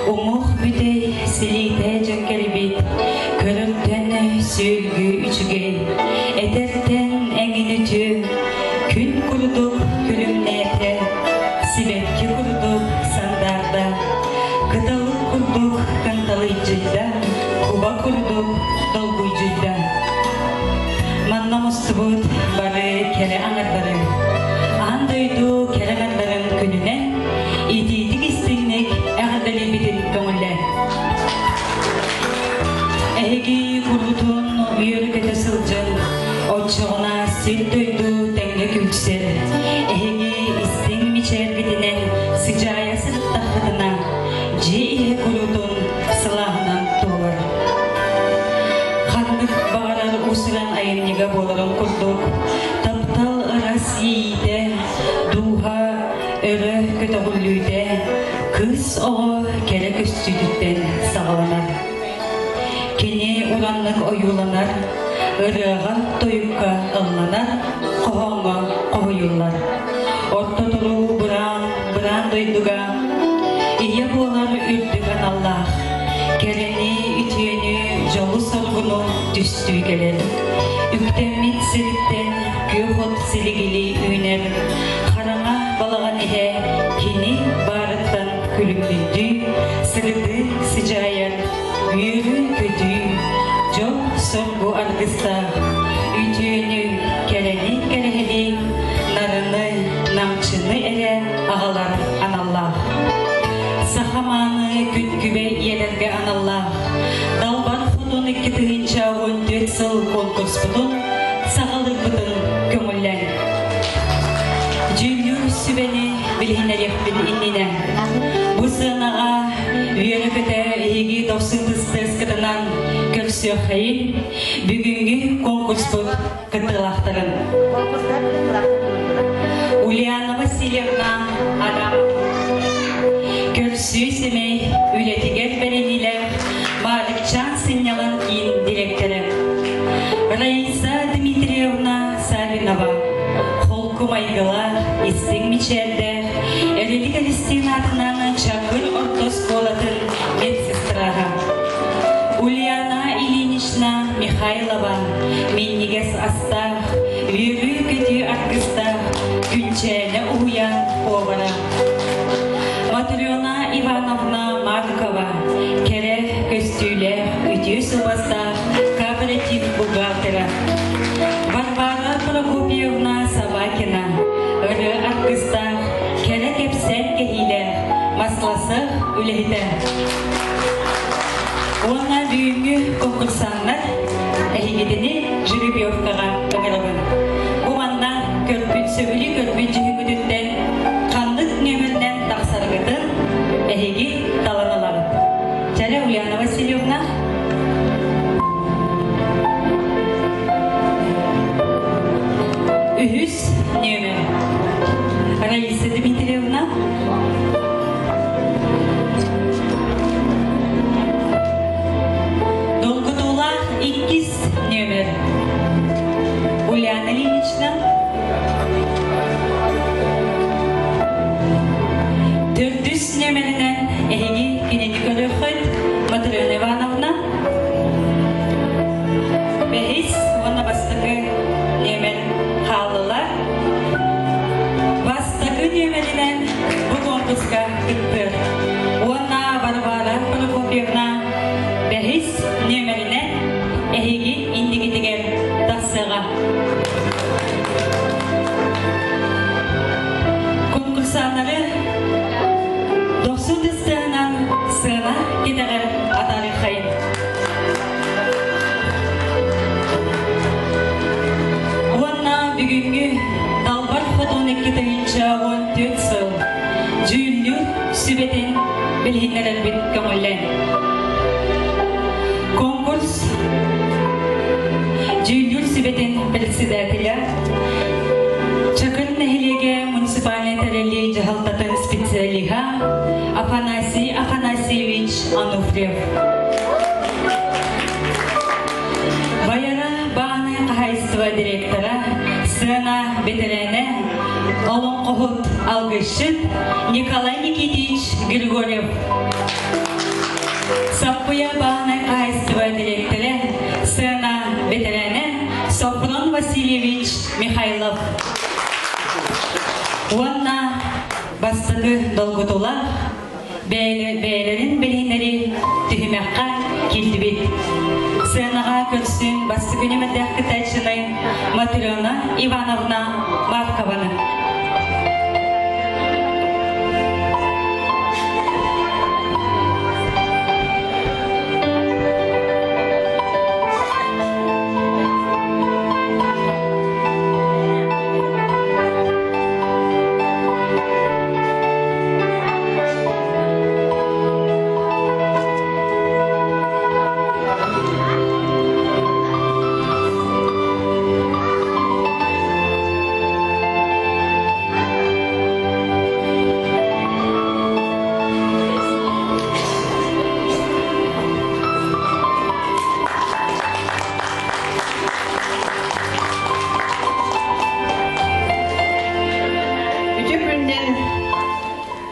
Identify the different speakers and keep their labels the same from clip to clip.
Speaker 1: Umuq bütey silite jönkelibit, körülten sülgü üçügey, eterten eŋinütü, kün kuruduk külümnete, sibetki kuruduk sandarda, kıtalık kurduk kantalıcıyda, kuba kurduk dolguycıyda. Manna mustubut barı kere anarları, andaydu keremenlerin gününe, itidik istinlik eğdeli bitin kömülle. Ehegi kurutun yürükete sılcın, oçağına sil döydü denge külçsel. Ehegi istin miçer bitinen sıcaya sırıtta fıdına, cihe kurutun sılahından doğar. Kandık bağırar usuran ayın niga bolarım kurduk, taptal ıras yiğide, duha örü kötüğüllüğüde, kız o kerek üstüdükten sağlanar. Kene uranlık oyulanar, ırığa toyukka ıllanar, koğanğa koğuyullar. Orta turu bıran doyduga, iya bolar ürdügen Allah. Kereni, ütüyeni, jolu sorgunu düstüy gelir. Üktemmit siritten, köhot siligili üner. Karana balağan ihe, kini barıttan külümlündü. Sırıdı sıcayar, büyürü kötü. Jol sorgu argısta, ütüyeni, kereni kereheli. Narını, namçını ere, ağalar anallah. Sahamanı kütkübe yelerge anallah. Dalbar futun iki tığınca 14 sıl konkurs futun, sağalık futun kömüllen. Jülyür sübeni bilhinelek bil innine. Bu sığınağa üyerepete ehegi 90 kıtınan köksü hayil, bugünkü konkurs fut kıtılaktarın. Uliana Vasilyevna adam. Körsü semey ületiger bereniler, Malikcan Sinyal'ın in direktörü. Raisa Dmitrievna Savinova, Holkum Aygılar, İstin Miçer'de, Elilik Alistinatının Çakır Ortoskolatın medsestraha. Uliana Ilinishna Mikhailova, Minniges Asta, Yürü Kötü Arkısta, Günçene Uyan Povara. Matryona Ivanovna Markova, kere köstüyle ütü subasta, kooperatif buğaltıra. Varvara Prokopyevna Sabakina, ırı arkısta, kere kepsen kehile, maslası ülehide. Ona büyüğü konkursanlar, ehigidini jüribyovkağa öğrenir. Bu anda söylü körpücü hükümetten, kanlık nömerden taksargıdın, ehigi talanalar. Çare Uliana Vasilyevna. Ühüs nömer. Raisa Dmitrievna. Dolgutula ikiz nömer. Uliana Ilinishna. Dördüz nömerinden ehegi güneni görüyoruz. Matryona Ivanovna. Behiz ona bastıkı nömer halılar. Bastıkı nömerinden bu konkurska gitti. Ona Varvara Prokopyevna behiz nömerinden ehegi indigitiger tasıga. Konkursanları Sudistan sığına gider atarı kayın. Ona bugünkü dalbar foton ekitayınca 14 sıl. Jülyür sübetin bilhinler bit kömüllen. Konkurs Jülyür sübetin председателя Çakır Nehiliye munisipaliteleri Cehaltatın spesialiha Afanasy Afanasievich Anufriyev. Bayara Bağına Kahaystva direktora Sığına Betelene Олон Kohut Algışıt Nikolay Nikitich Grigoryev. Сапуя бағына қайсыва директоры, сына ветераны Сафрон Васильевич Михайлов. Онна бастығы долгутула бәйлерін білінері түхімәққа келді бет. Сынаға көрсін басты күнемәді Кытайшының Матрена Ивановна Маркованы.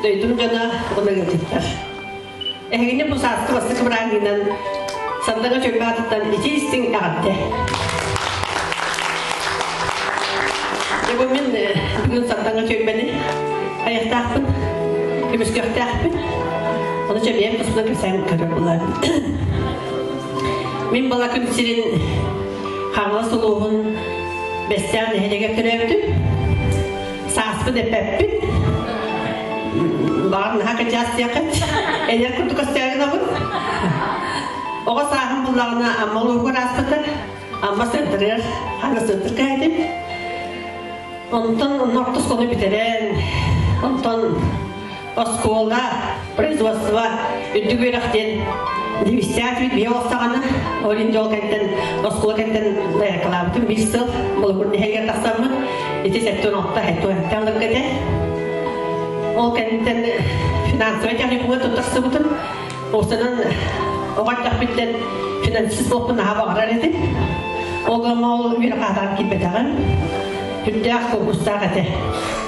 Speaker 2: Döydüm cana ona götürdüler. Ehine bu saatte bastı kıbrağından sandaga çöpe atıttan içi istin ağattı. Bu min bugün sandaga çöpeni ayakta akpın, kümüs gökte akpın. Onu çöpeyem kısmına kırsayan kırıp bular. Min bala künsinin hağla suluğun besteğen nehine götürürdüm. Saaspı depepin. Bağın haka jas yakıt, eğer kutu kastayın avun. Oğa sahim bullağına amma oluğu raspıtı, amma söndürür, hana söndür kaydım. Ondan orta skolu bitiren, ondan o skola, производства, üddü görekten, divistiyat bir olsağına, olinci ol kenten, o skola kenten dayaklamıştım, bir sıl, buluğun neheger taksamı, eti sektör nokta, hetu hektanlık kete. O kentten finansöy teknikumda tutarsa butun. Olsanın oğat takbitten finansiz bokun aha bağırar edin. Oğlama ol bir kadar gitmeden. Hüddek fokustar ete.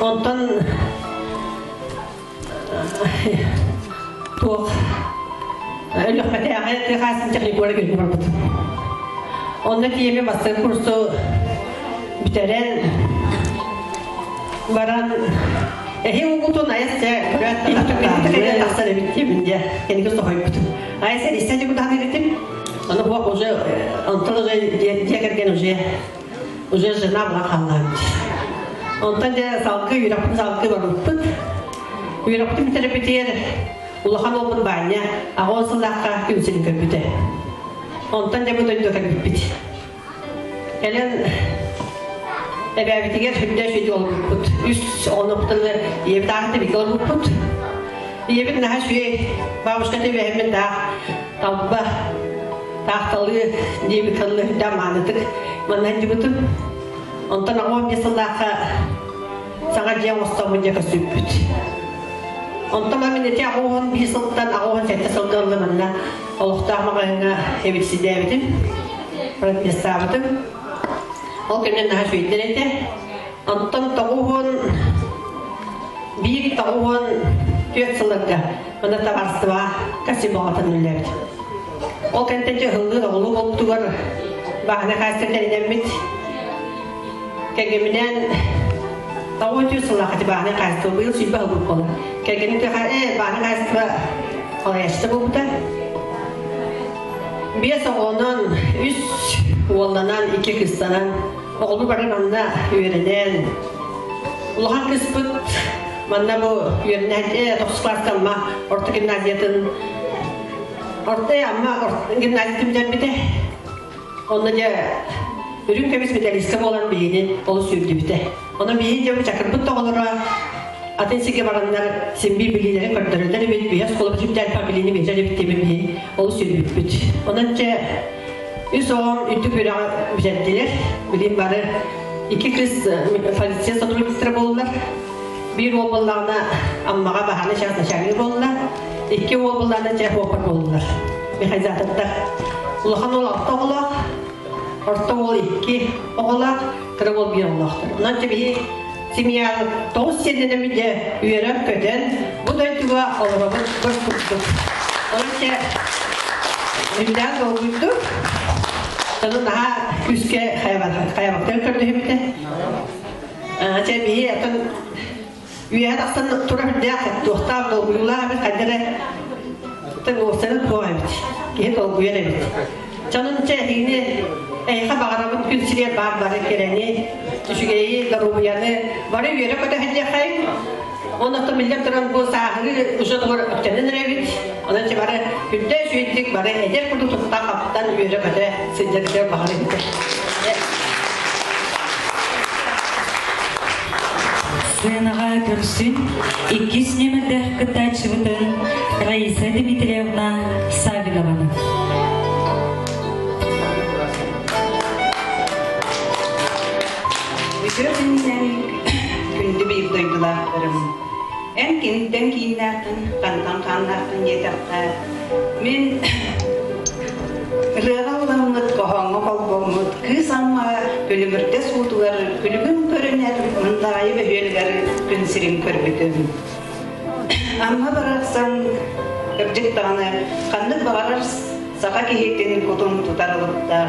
Speaker 2: Ondan tuğ ölükmete ağayet rekasın teknikumda gönlü var butun. Onda diyemi master kursu biteren varan Ehe ugutun ayasya kurat tasarı bitti diye kendi göz koyup. Ayasya istedi bu daha dedim. Onu bu hoca antalı diye kergen hoca jena bırakanlar. Ondan da salkı yürüp var put. Yürüp bir terapetiye ulahan olun banya. Ağol salaka kimsenin köpüte. Ondan da bu döndü köpüte. Elen Ebevitiger hüdde şöyle olup put. Üst onuktalı yevde ağıtı bir olup put. Yevin daha şöyle babuşka tebi hemen daha tabba tahtalı diye bir kalı hüdde manıtık. Mandan cıbıtım. Ondan ağam yasalaka sana cem ostamın caka süpüt. Ondan ben mineti ağam bir sıltan ağam sette sılgınlı manna. Allah'ta ağamağına evitsi devidim. Bırak yasabıdım. O günden daha şöyle Anton tavuğun bir tavuğun göğsülükte bana tavarsı var kasım bağıtan üllerdi. O günden hızlı oğlu oldular bahane kaysırlarından bit kegeminden tavuğun göğsülükte bahane kaysırlar bu yıl şüphe olup olur. Kegemin de bahane kaysırlar olayıştı bu da. Bir sonunun üst oğlanan iki kızlanan oğlu barın anna öğrenen ulahan kıspıt manna bu yönlence 9 klastan ma orta gimnaziyatın ortaya ama gimnaziyatimden bir de onunca ürün kemis medalistim olan birinin olu sürdü bir de onun birinci bir çakırpıt da olur Atensiye baranlar simbi bilgileri kırdırırlar ve beyaz kolu bütünler pabiliğini mecale bittiğimi bir olu sürdü büt. Onunca üç oğum ütü böyle bizettiler. Bileyim bari iki kız falisiye satılık istiyor oldular. Bir oğullarına ammağa bahane şansına şarkı oldular. İki oğullarına cevap opar oldular. Bir hayzatıkta. Uluhan oğul altta oğulak. Orta oğul iki oğulak. Kırık oğul bir oğulaktır. Onunca bir Simyalı 9 senede üyerek köden bu da tuğa oğulabın bir kurdu. Onunca Ünlüğün doğruydu. Onun daha üske kayamaktan kördüğüm de. Bir yakın üyeler aslında turabilir doktor doğruyla bir kadere tabii o sene koymuş. Ki doğruya ne bit. Canın çehini eyha bağıramın külsüye bağır geleni düşügeyi garubuyanı var üyere kadar hediye kayın. Onu da millet duran bu sahili usul doğru ötenen revit. Onun için bari günde sürekli bari eder kudu tuttan kaptan üyere kadar sıcaklar bağır edildi.
Speaker 1: Сценаға көрсін, 200 нөмірді кітачыбытын Раиса Дмитриевна Савинованы.
Speaker 3: Өтірімнен күнді бейіп дойдылақтырым. Ән кенттен кейіннақтын, қантан-қаннақтын етақта. Мен рыға оламыд, қоғаңы қолбомыд, кыз амма көлімірді суытуғар, күлігін көрінер, мұндағайы бөхелгар күнсірін көрбітім. Амма барақсан, үрдіктағаны, қанды бағарар сақа кейеттен көтім тұтарылыптар.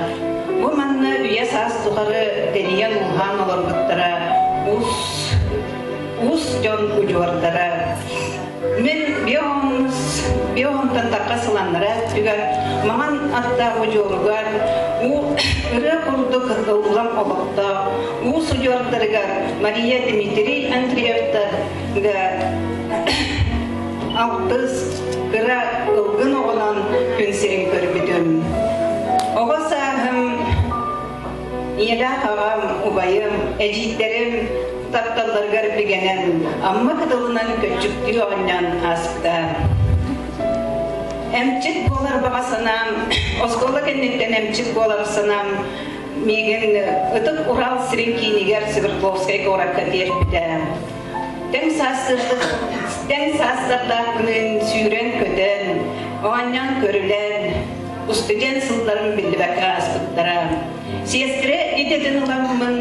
Speaker 3: Бу манна үйе саас тухары тениян ухан олар бұттара, ус жон ұжуардара. Мен бионтан таққа сыланнара түгі маған атта ұжуарғар, үрі құрды ұлам олықта, ус ұжуардарыға Мария Дмитрий Андреевтар алтыз кыра ылғын оғынан күнсерін көрбідім. Оғасағым, иелі қағам, ұбайым, әжиттерім, тапталдарғар білгенен, амма қыдылынан көтчікті оғаннан асықта. Әмчік болар бағасынам, оскола кәннеттен әмчік болар санам, меген ұтып Урал сірін кейінігер Свердловскай қораққа терпіді. Тәң састарда күнін сүйрен көтен, оғаннан көрілен, Устудент сылдарын білді бәкі аспыттара. Сестре едетін ұламын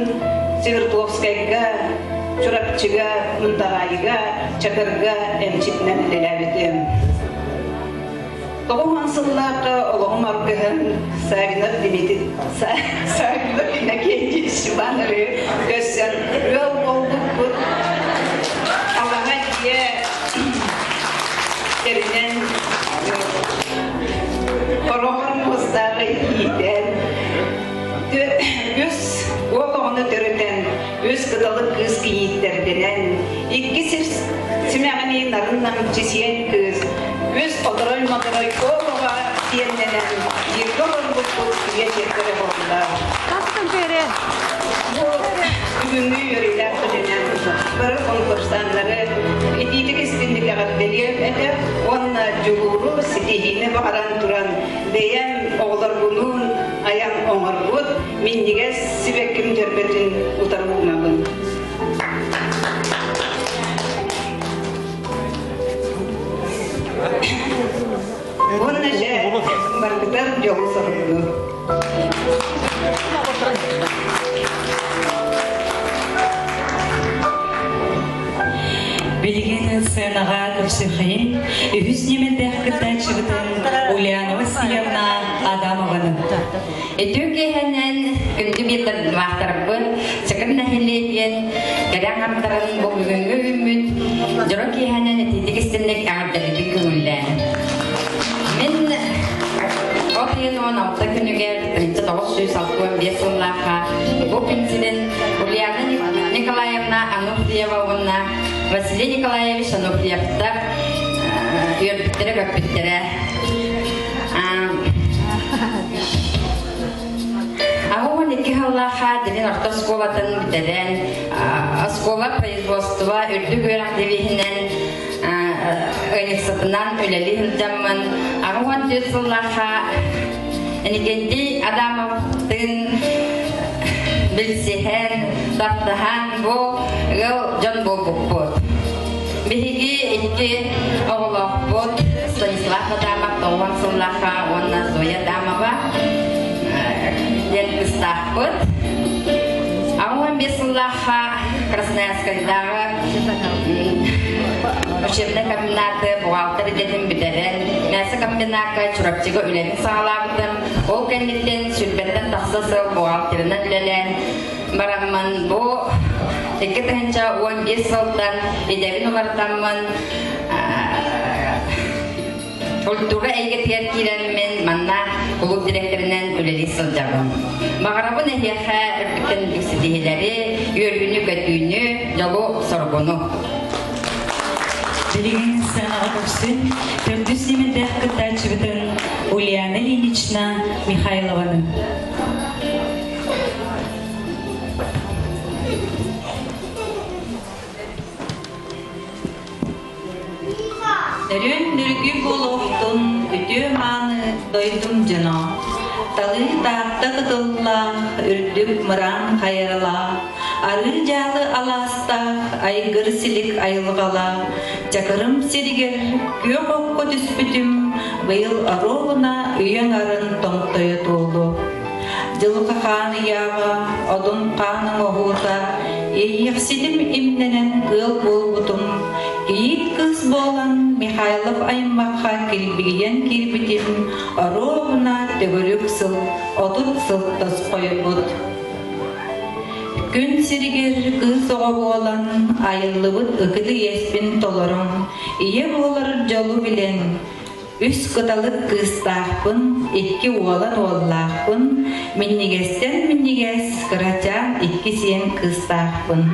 Speaker 3: Свердловскайға, Чурапчыға, Мұндағайға, Чакырға әмчітінен леләбетім. Тоғыман сыллаққа олығым арқығын Сағынар Деметі, Сағынар Инакенде Шыбаныры көссен өл болдық бұд. Алаға дие ерінен Qorağın mızdağı iyiden, öz oğlanı törüten, öz kıdalı kız giyitlerden, iki simeğini narından çesiyen kız, öz oduray-maduray oğlağa diyenden, yırgılır bu kutluya çekleri oldular.
Speaker 4: Nasılsın böyle?
Speaker 3: Bu bugünkü yöreler ödenen barı konkursanları etilik istinlik ağabeyler ede onunla cumhuru sitihine bağıran duran diyen oğlar bunun ayağın oğar bud minnige sibekim derbetin utarmamın. Bunun işe barkıtar yolu sorumlu.
Speaker 1: Білген сценаға көрсіқейін, үз немелді кітачыбытын Ульяна Васильевна Адамованы.
Speaker 5: Itu kehanan kunci bitar waktar pun sekarang hilian kadang antaran bukan ngumut jorok kehanan titik istinek ada di kulan. Min Otian on out the kunuger itu tahu salkuan biasa laka. Bukan insiden Uliana Nikolaevna Anofrieva Vasily Nikolaevich Anofrievta yürüttüre kapittere. Ахова никихаллаха дилин ортосколатын битеден оскола производства үрдү көрак дебихинен өнексатынан өлелихин жамман ахова тюсуллаха энигенди Адамовтын билсихен таптахан бу гыл жон бобуппут бихиги икки оголоппут Станислав Адамов тоған суллаха онна Зоя Адамова Ден Кыстахпыт. Ауан бесыллаха Красноярскайдағы учебный комбинаты бухгалтер дедім бідерен. Мәсі касса комбинака чурапчыга үлени саалаабытым. Ол кенниттен сүрбеттен тахсасы бухгалтеринен үлелен барамман бу 2-15 сылдан идебин улартамман культура эйгетер киленмен манна клуб директоринен үлели сылжабын. Багарабын эхеха үрдүктен биксидихилери үйөргүнү көтүүнү жолу соргуну.
Speaker 1: Билигин сценаға көрсін, төрдүс немендер кытачыбытын Ульяна Ильинична Михайлованы.
Speaker 3: Дөрөн нүргү болуқтун үтү маны дойдум жана. Талы таақта кытылла, үрдүк мыран хайырла. Ары жалы аласта, айгыр силик айылғала. Чакырым сиригер, күйөк оққа түспүтүм, быйыл аровына үйен арын тоңтойы толу. Жылқы қаны яға, одун қаны оғута, ейексидим имненен ыл болбутум. Кейік кыз болан Михайлов аймаққа келбеген келбетім, аровына төгірік сыл, отут сылттас қойбут. Күн сиригер кыз оға болан, айылыбыт үкілі еспін толырым, ие болар жолу білен. Үс кыталык кыстақпын, 2 олан оллақпын, миннигес кырачан 2 сен кыстақпын.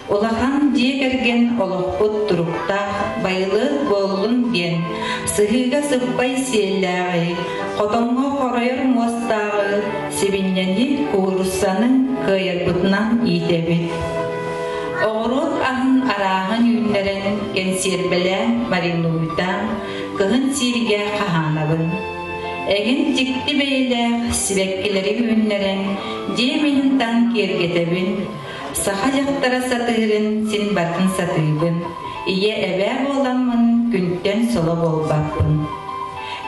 Speaker 3: Олахан жегерген олықпыт тұруқтақ, байлы болын бен, сығыға сықпай селләғи, қотонға қорайыр мостағы, себеннені куырсаның кыйырбытынан етебет. Оғырот ағын арағын үйінлерін кенсербелен маринуйдан, кығын сирге қағанабын. Әгін тікті бейлер сібеккелері үйінлерін жеменінтан кергетебін. Саха жақтара сатырын сен бартын сатыйбын. Ие әбәр боламын күнттен солы болбаппын.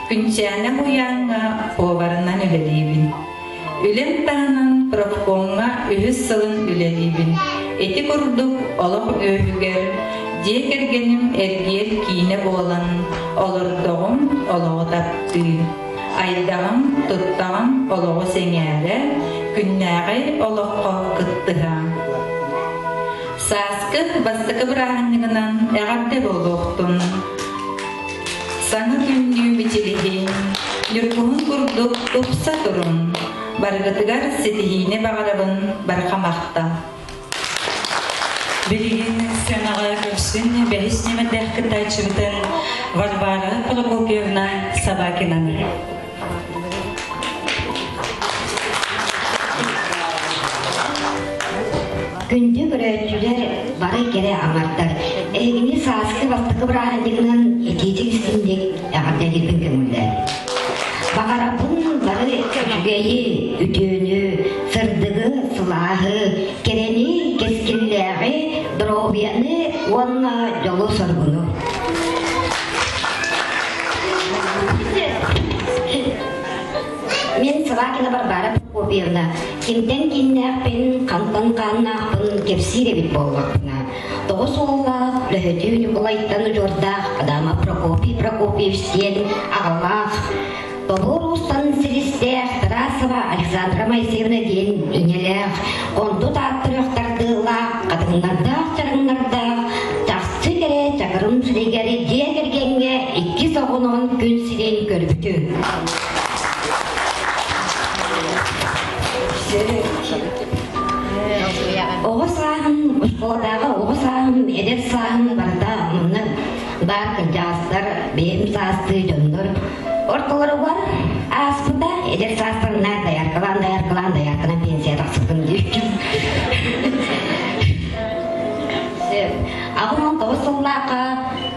Speaker 3: Күнчәне ұяңға оварынан үлелейбін. Үлем тағынан профкомға үхіс сылын үлелейбін. Эти курдук олох өйгер, жекергеним эргер кийне болан, олордоғым олоғы тапты. Айдағым, тұттағым олоғы сеңәрі, күннәғай олоққа кыттыға. Саскы бастықы бірағынығынан әғарде болуқтын. Саңы күннүү бітелеген, нүркуын курдук тұпса тұрын, барғытыгар сетихіне бағарабын барқамақта.
Speaker 1: Билигин сценаға көрсін, бәліс немендер кытачыбытын Варвара Прокопьевна Собакинаны.
Speaker 4: Күнді көрәтшілер бары кере аңардар. Әгіні саскы бастықы бірағындығынан екейтік үстіндек әғарда келбін көмілдер. Бағарапын бары жүгейі, үтөні, сырдығы, сылағы, керені, кескілләғі, дробияны, онына жолу сұрғыны. Мен Собакина Барбара Прокопьевна, кемтен кеннәқпен, қантан қаннақпын, кепсире бит болғақпына. Тоғыз олақ, лөхетіні бұлайттаны жордақ, Адама Прокопьевстен, ағалақ. Тобор устан сілістәқ, Тарасова Александра Моисеевна ден үнеләқ, қонды таттырықтардылақ, қатыңнардақ, чарыңнардақ, тақсы кере, чақырым сүрегері дегергенге 2 соғынан күн сирен көріпті. Оғы сағын, ұшқоладағы оғы сағын, едер сағын барда мұны бар кілжастар, бейім састы жондар. Орталары бар, аспыда едер састарына даяркылан пенсия тақсықтым дейкім. Ағынан тоғы соллаға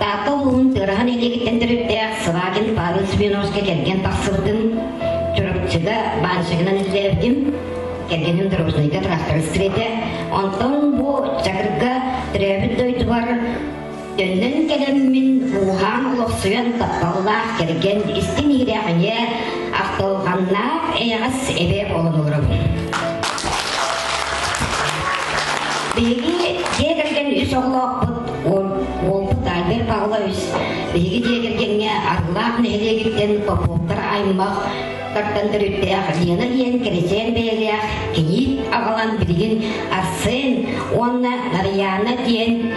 Speaker 4: тақы ұлын тұрған елегеттен түріптәк Собакин Павел Сминовский келген тақсырдым. Жүріпчігі баншығынан izlevdim. Келгенім дорожныйға трактор істіреді. Онтан бұл чақырға түрәбіт дойды бар. Төннен келеммін ұлған ұлықсуян таппаллақ келген істен ерәғіне ақтылғаннақ әйғас әбе болын ұрып. Беги дегерген үс оғлақ бұд, ол бұд Павел Павлович, биги дегергенге Арлах нехлегиттен Поповтар аймақ тартандыр үттеяқ Лена ен кересен бейлеяқ кенит ағалан білген Арсен, онна Нарияна ден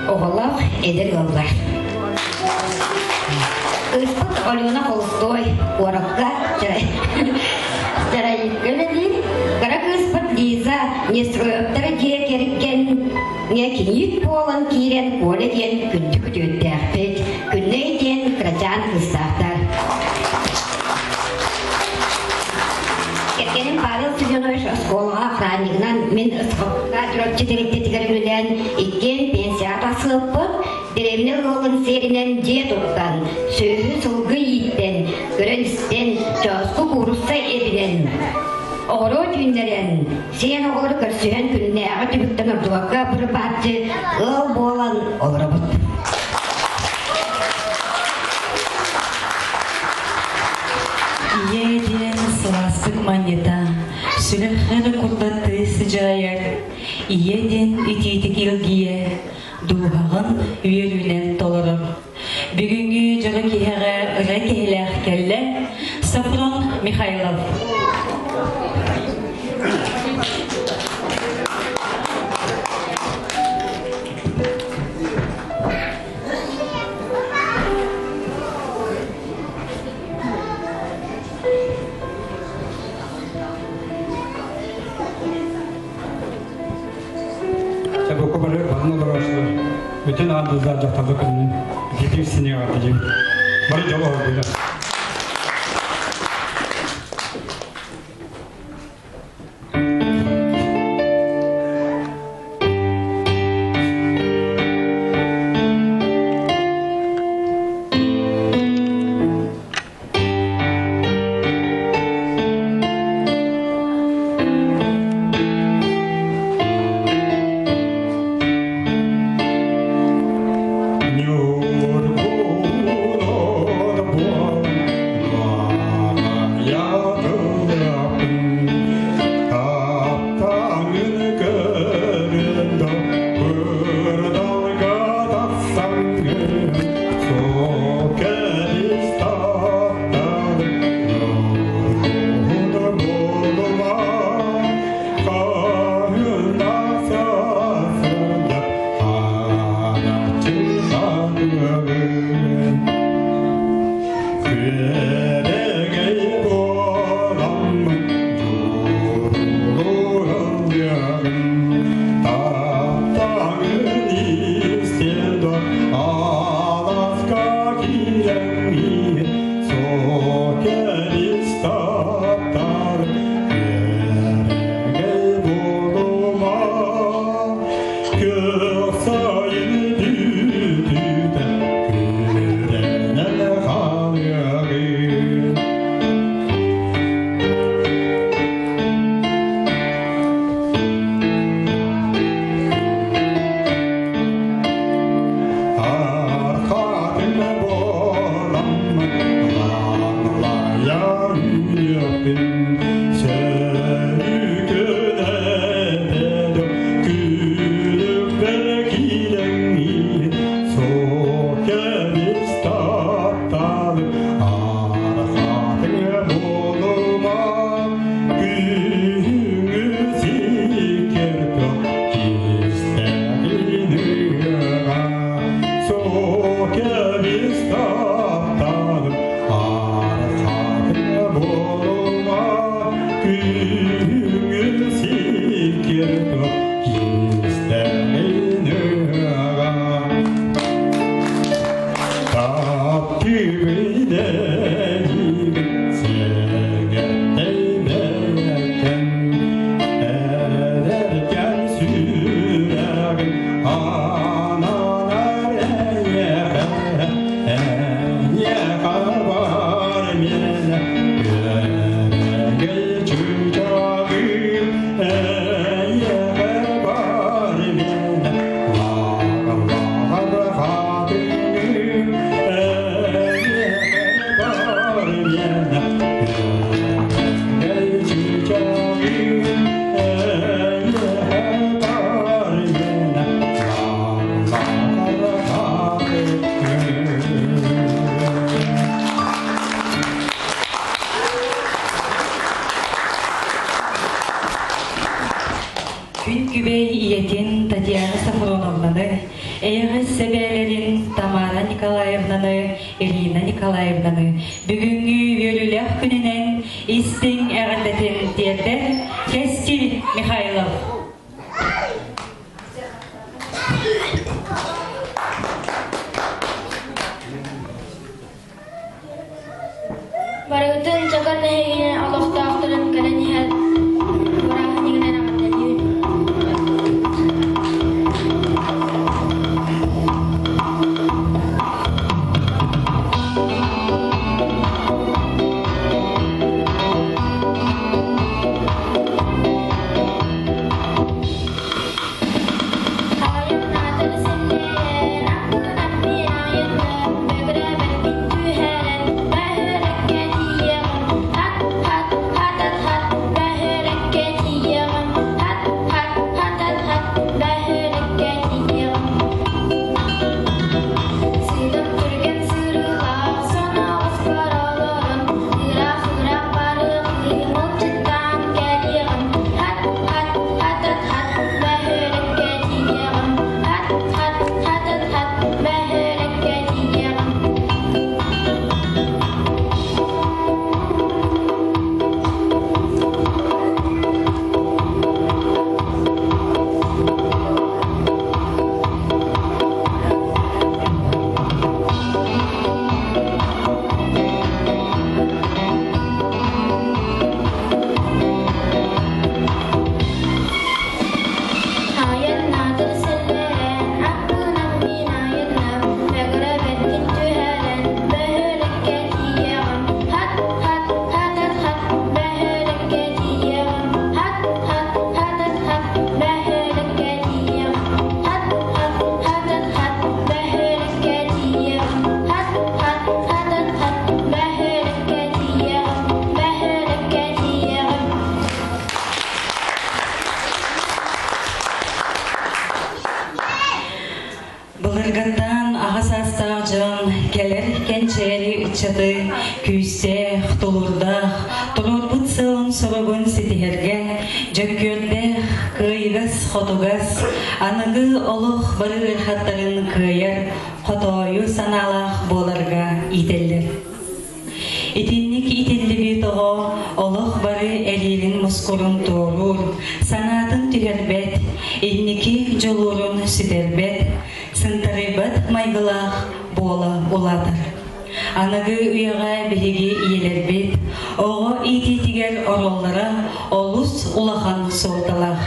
Speaker 4: оғылақ едер ғалдар. Ыспыт Алена Холстой, ораққа жарайыккөледі, қарақ ыспыт Лиза, нестроептары де керіккен, не кенит болын кирен коле ден күнді күтөтті әқпет, күнней ден крачан қыстақтар. Керкенин Павел Семенович школға охраннигынан мен ысқыққа жүрөтчі теректетігер үлен иккен пенсията сылпыт, деревне ғылын серінен де тұқтан, сөйі сылғы еттен, көрін істен, жосқы курусса ебінен. Оғыру түйіндерен, сен оғыры көрсүйен күніне ағы түбіттен ұрдуаққа бұры батчы ғыл болан оғыры бұд.
Speaker 1: Еден сластык монета, сүліхіні күрдатты сыжайар, еден итетік илгие, дұғағын үйелінен толырыр. Бүгінгі жығы кейіға ұра кейләқ кәлі, Сафрон Михайлов.
Speaker 6: Bütün ardızlar jatalıkının gidip sineye atıcı. Bari cevap aldı.
Speaker 1: Күбей иетін Татьяна Сафроновнаны, эйіғі себелерін Тамара Николаевнаны, Ирина Николаевнаны, бүгінгі өлілік күнінен істің әғілдетін дердер Кестиль Михайлов.
Speaker 7: Барыгытын чакар нәһегенен аллахтаахтырын кэлэнэһэр барааһынигинэн аҕаттанныыр.
Speaker 1: Былыргаттан ағасастақ жан келер кенчери ұтчаты күйсе тұлырдақ тұлыр бұтсылын сұрығын сетігерге жөккөрдек кыйгас хотугас анығы олық бары ырхаттарын кыйыр хотойу саналақ боларға ителдер. Итинник итиллиби тоҕо олох бары элилин мускурун тууруур, санаатын түһэрбэт, инники жолуурун сүтербэт, сынтарыбат майгылаах буола улатар. Анагы уяга биһиги иелербит, оҕо ититигер ороллара олус улахан суоталах.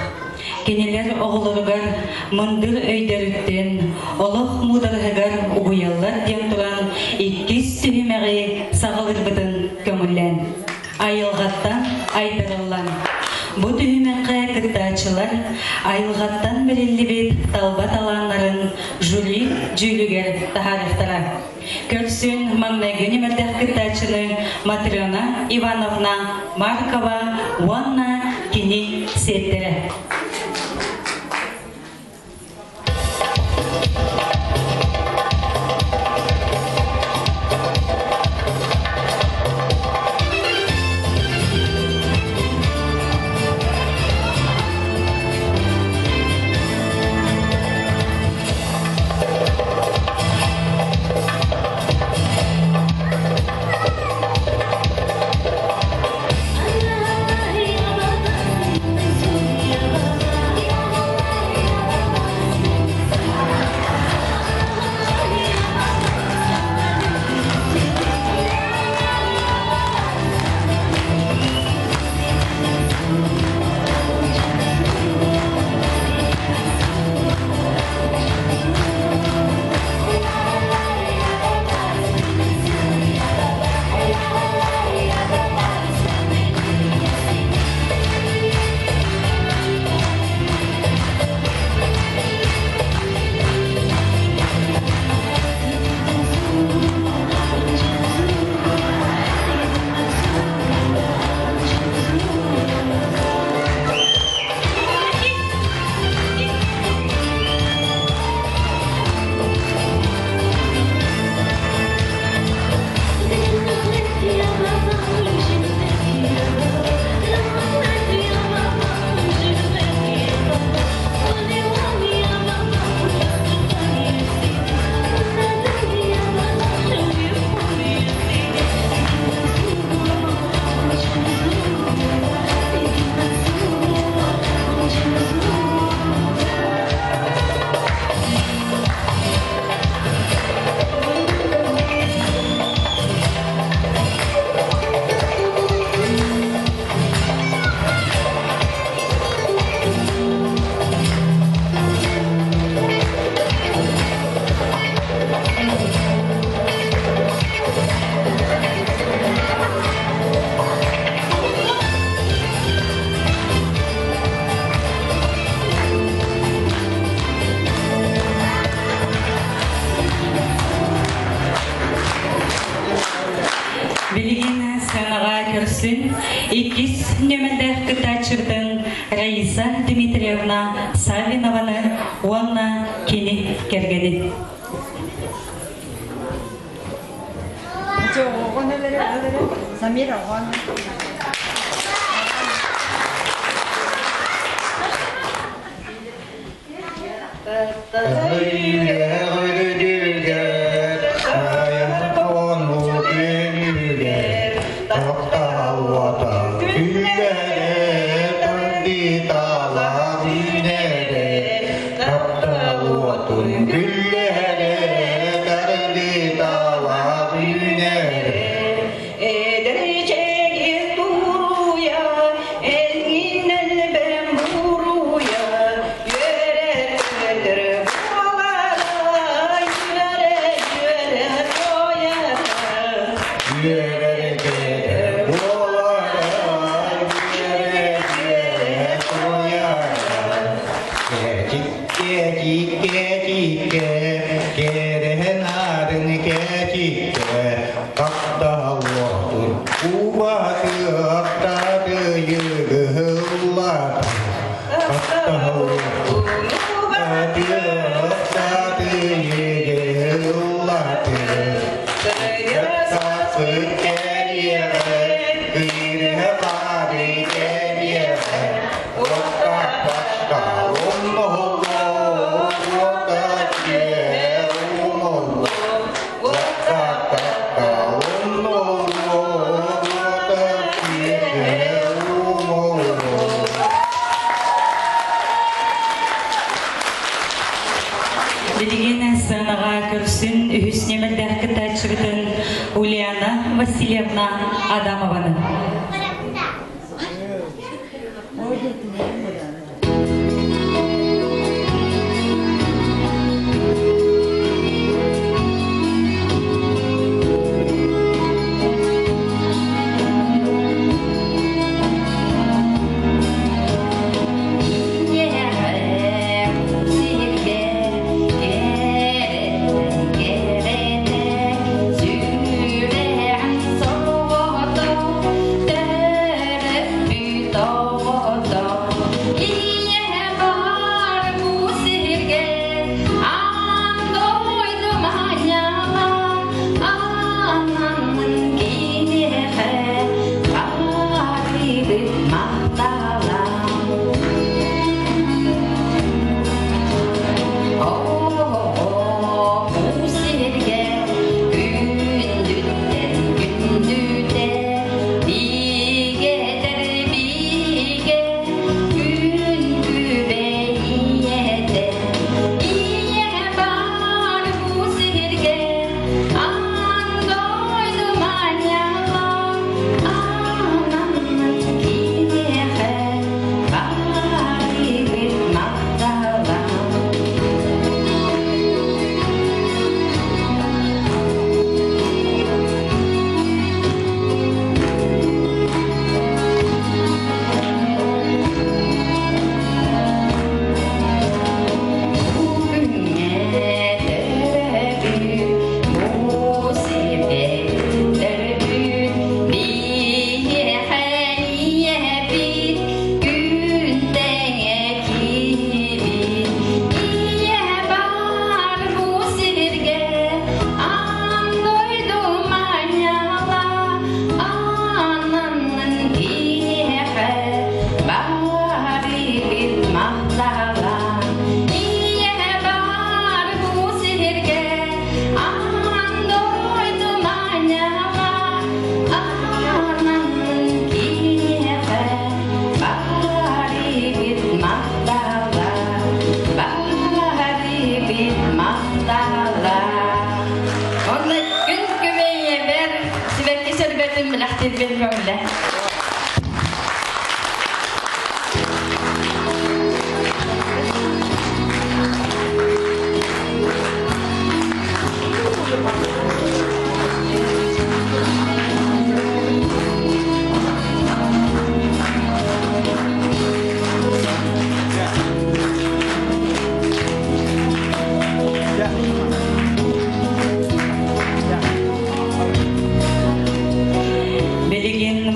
Speaker 1: Кенелер оғылырғар мындыр өйдеріттен, олық мударғығар уғыялар ден тұран иккіз түйімеғи сағылыр бұдын көмілен. Айылғаттан айдырылан. Бұ түйімеққа кіттачылар айылғаттан бірілі бет талбат аланларын жюли жүлігер тахарықтара. Көрсін маңнайгүні мәрдәқ кіттачының Матрена Ивановна Маркова Уанна кені сеттері.
Speaker 7: Allah
Speaker 1: Билигин санага көрсүн, икис нөмендер кытачырдын Раиса Дмитриевна Савинованы уанна кени кергенин. Билигин санага көрсүн, үһүс нөмендер кытачырдын Ульяна Васильевна Адамованы.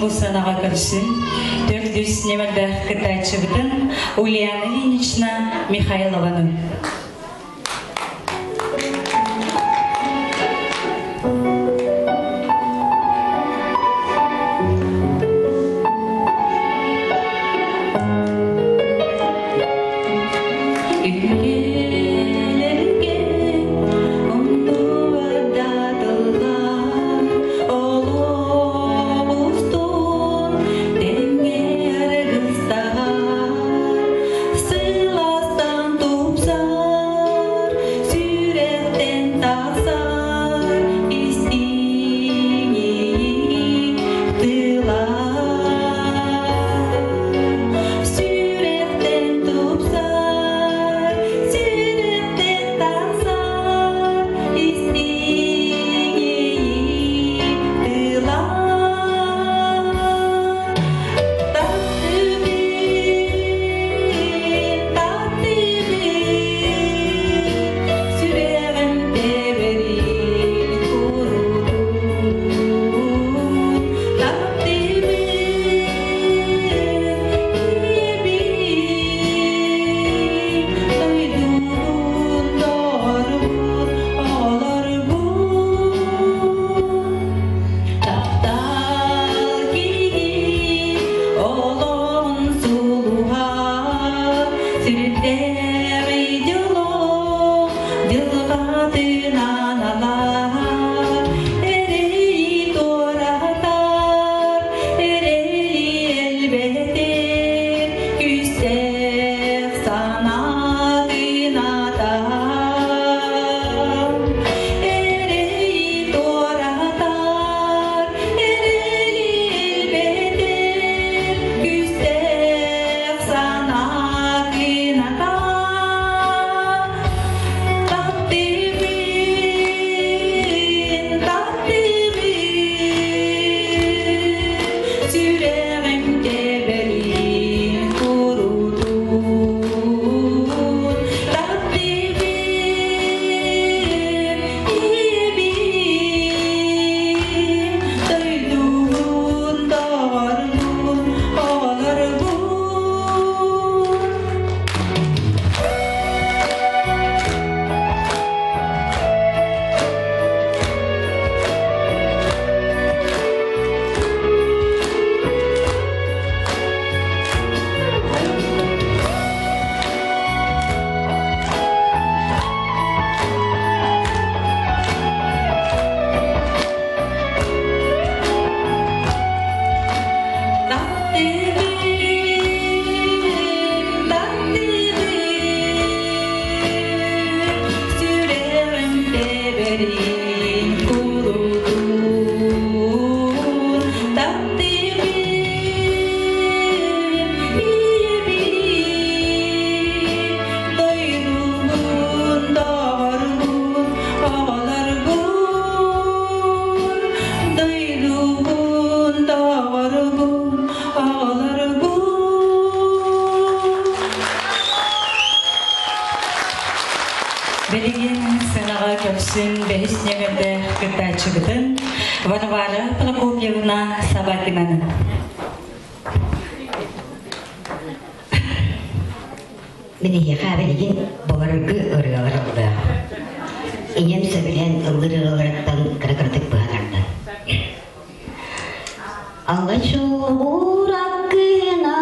Speaker 1: бұл санаға кірсін. 400 немерді кітайчы бұтын Ульяна Ильинична Михайлованың. Белеген сынаға көпсін бәйіс немерді кітайчы бұтын Варвара Прокопьевна Сабакинаның.
Speaker 4: Менеге қабелеген боларғы ұрғалар олды. Инем сөбілен ұлғыр-ұлғыраттан қырқырдық бұғанардан. Алғашу ұраққынан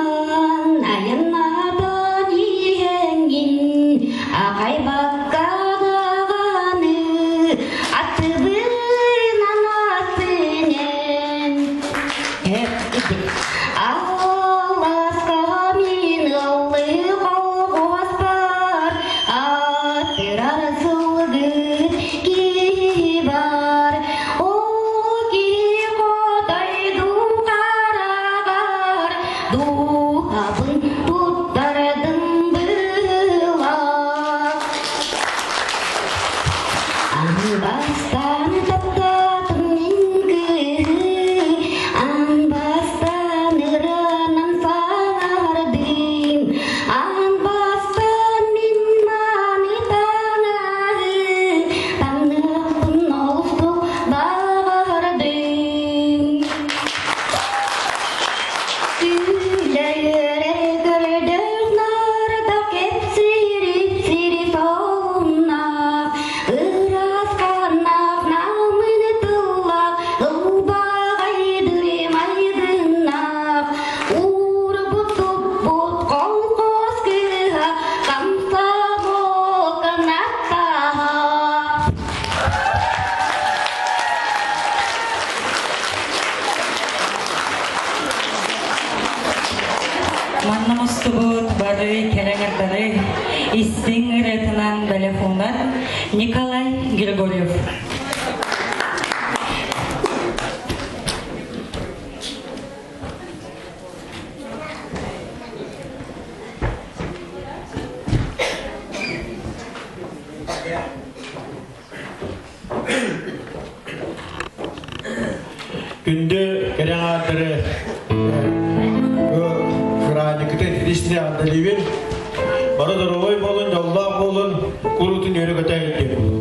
Speaker 4: айыннадан еңгін ағай баққадағаны атыбын анасынен. Алласқа мен ұлы қоғыз бар атыр арсылғы ке бар. О ке қотайды қарағар дұғабын тұттардың бұлақ. Анбастан таптатын менгі, анбастан
Speaker 1: мустубут бары кереңаттары истин ретынан далефонар Николай Григорьев.
Speaker 8: Günde gelen adları Kırancık'ta Hristiyan adları bana da roy bolun, Allah bolun, kurutun yönü kata ettim.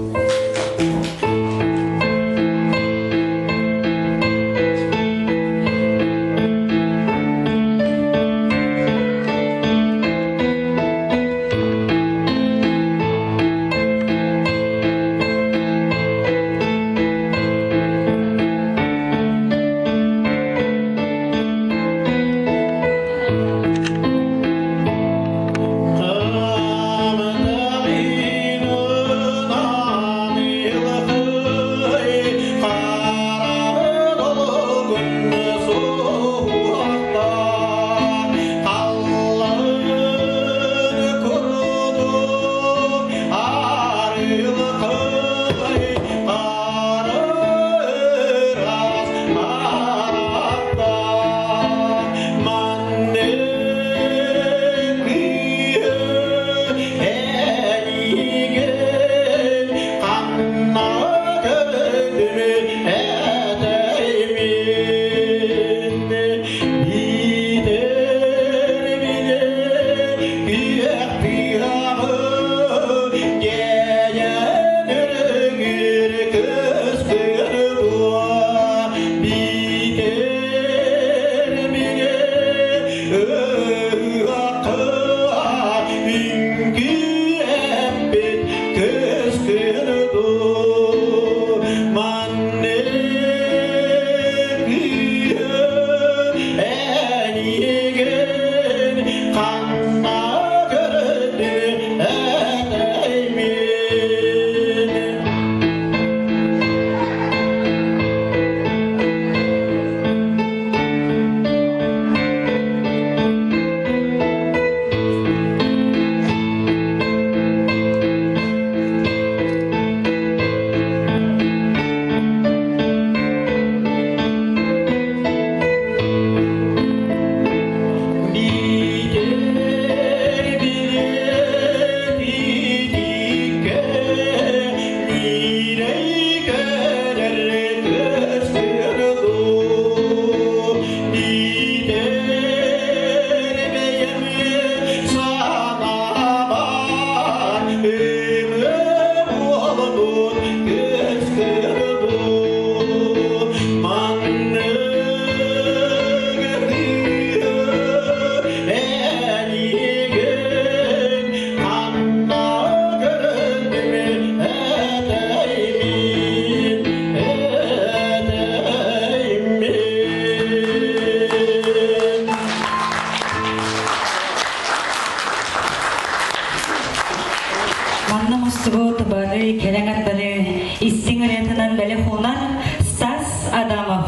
Speaker 1: Стас Адамов.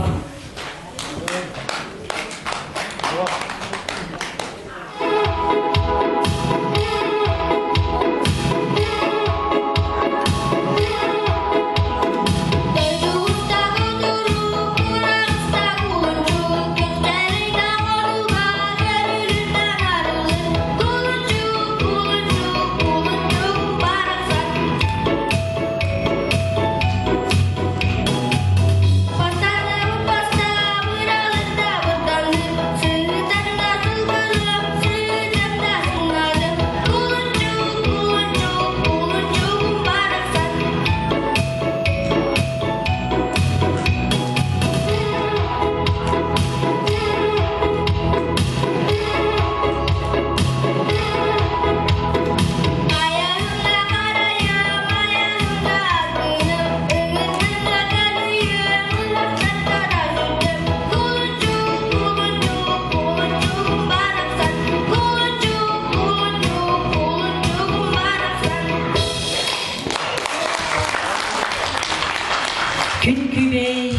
Speaker 1: Күнкүбей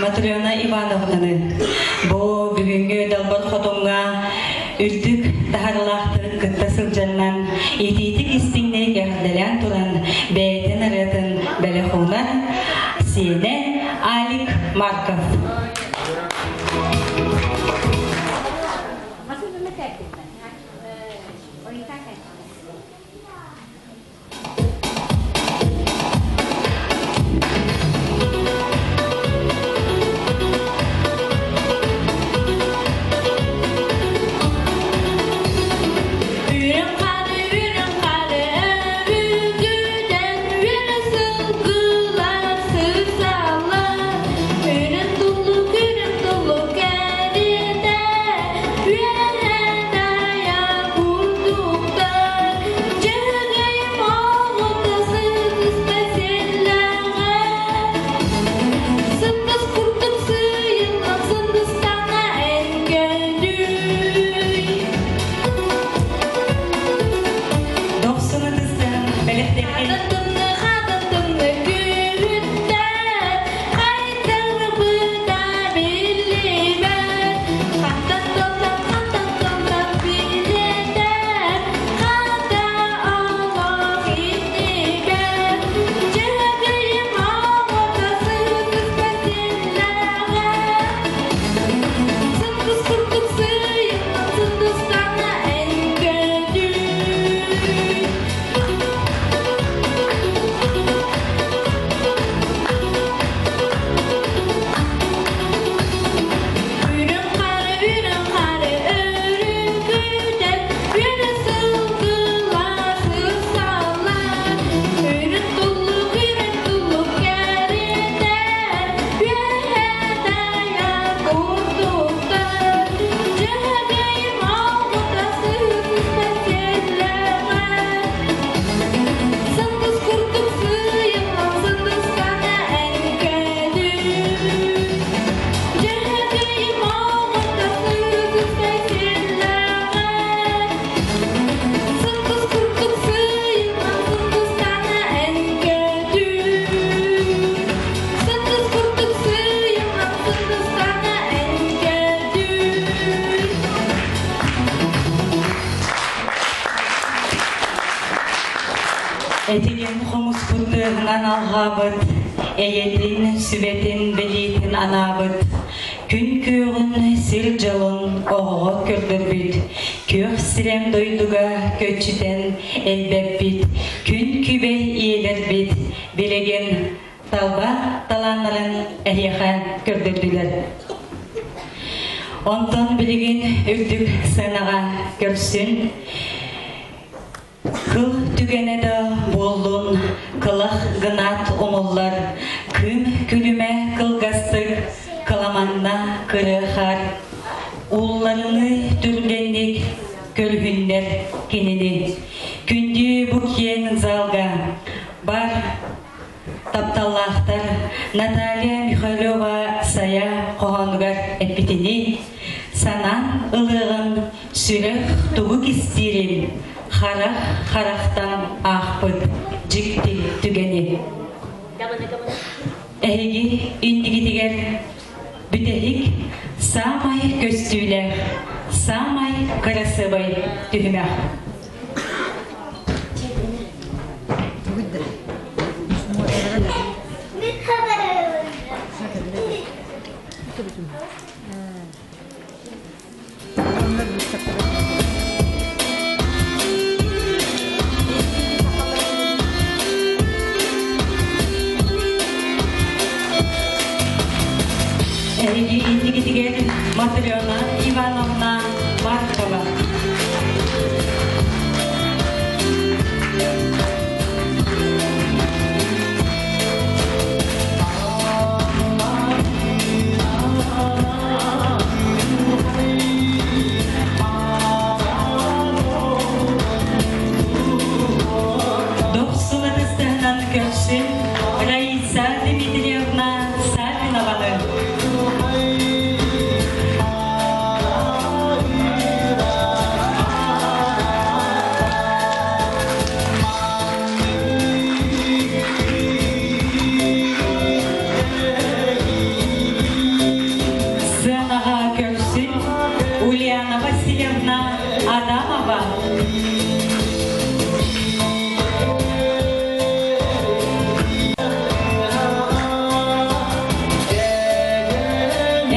Speaker 1: Матрена Ивановнаны бу бүгүнгү Далбат Хотонга үрдүк тахарлаахтырын кытта сылжаннан ититик истиңне герделян туран бәйтен аратын бәлехунар сене Алик Марков. Этиген хомус путыгынан алғабыт, эйетин сүбетин белитин анабыт. Күн күйігін сил жылын оғығы көрдірбіт. Көк сирем дойдуға көтчітен әлбәпбіт. Күн күбе иелербіт, білеген талба таланырын әйеға көрдірділер. Онтан білеген үрдік сынаға көрсін. Кыл түгенеді болдun, кылах гынат омуллар, күн күліме кылгастыр, кыламанна кырыхар. Улларыны түргенdik көргүннер кенени. Күнді букиен залга бар тапталлахтар Наталья Михайлова сая қоғанығар әппетені. Санан ылығын сүрек тугук истирим. Харақтан ақпыт жікті түгені. Әйгі үндігітігер бүтәлік самай көстүйлер, самай красивый түгімәк. Әйгі үндігітігер Матрёна Ивановна Маркова. Doksulatısından köksün Раиса Дмитриевна Савинованы.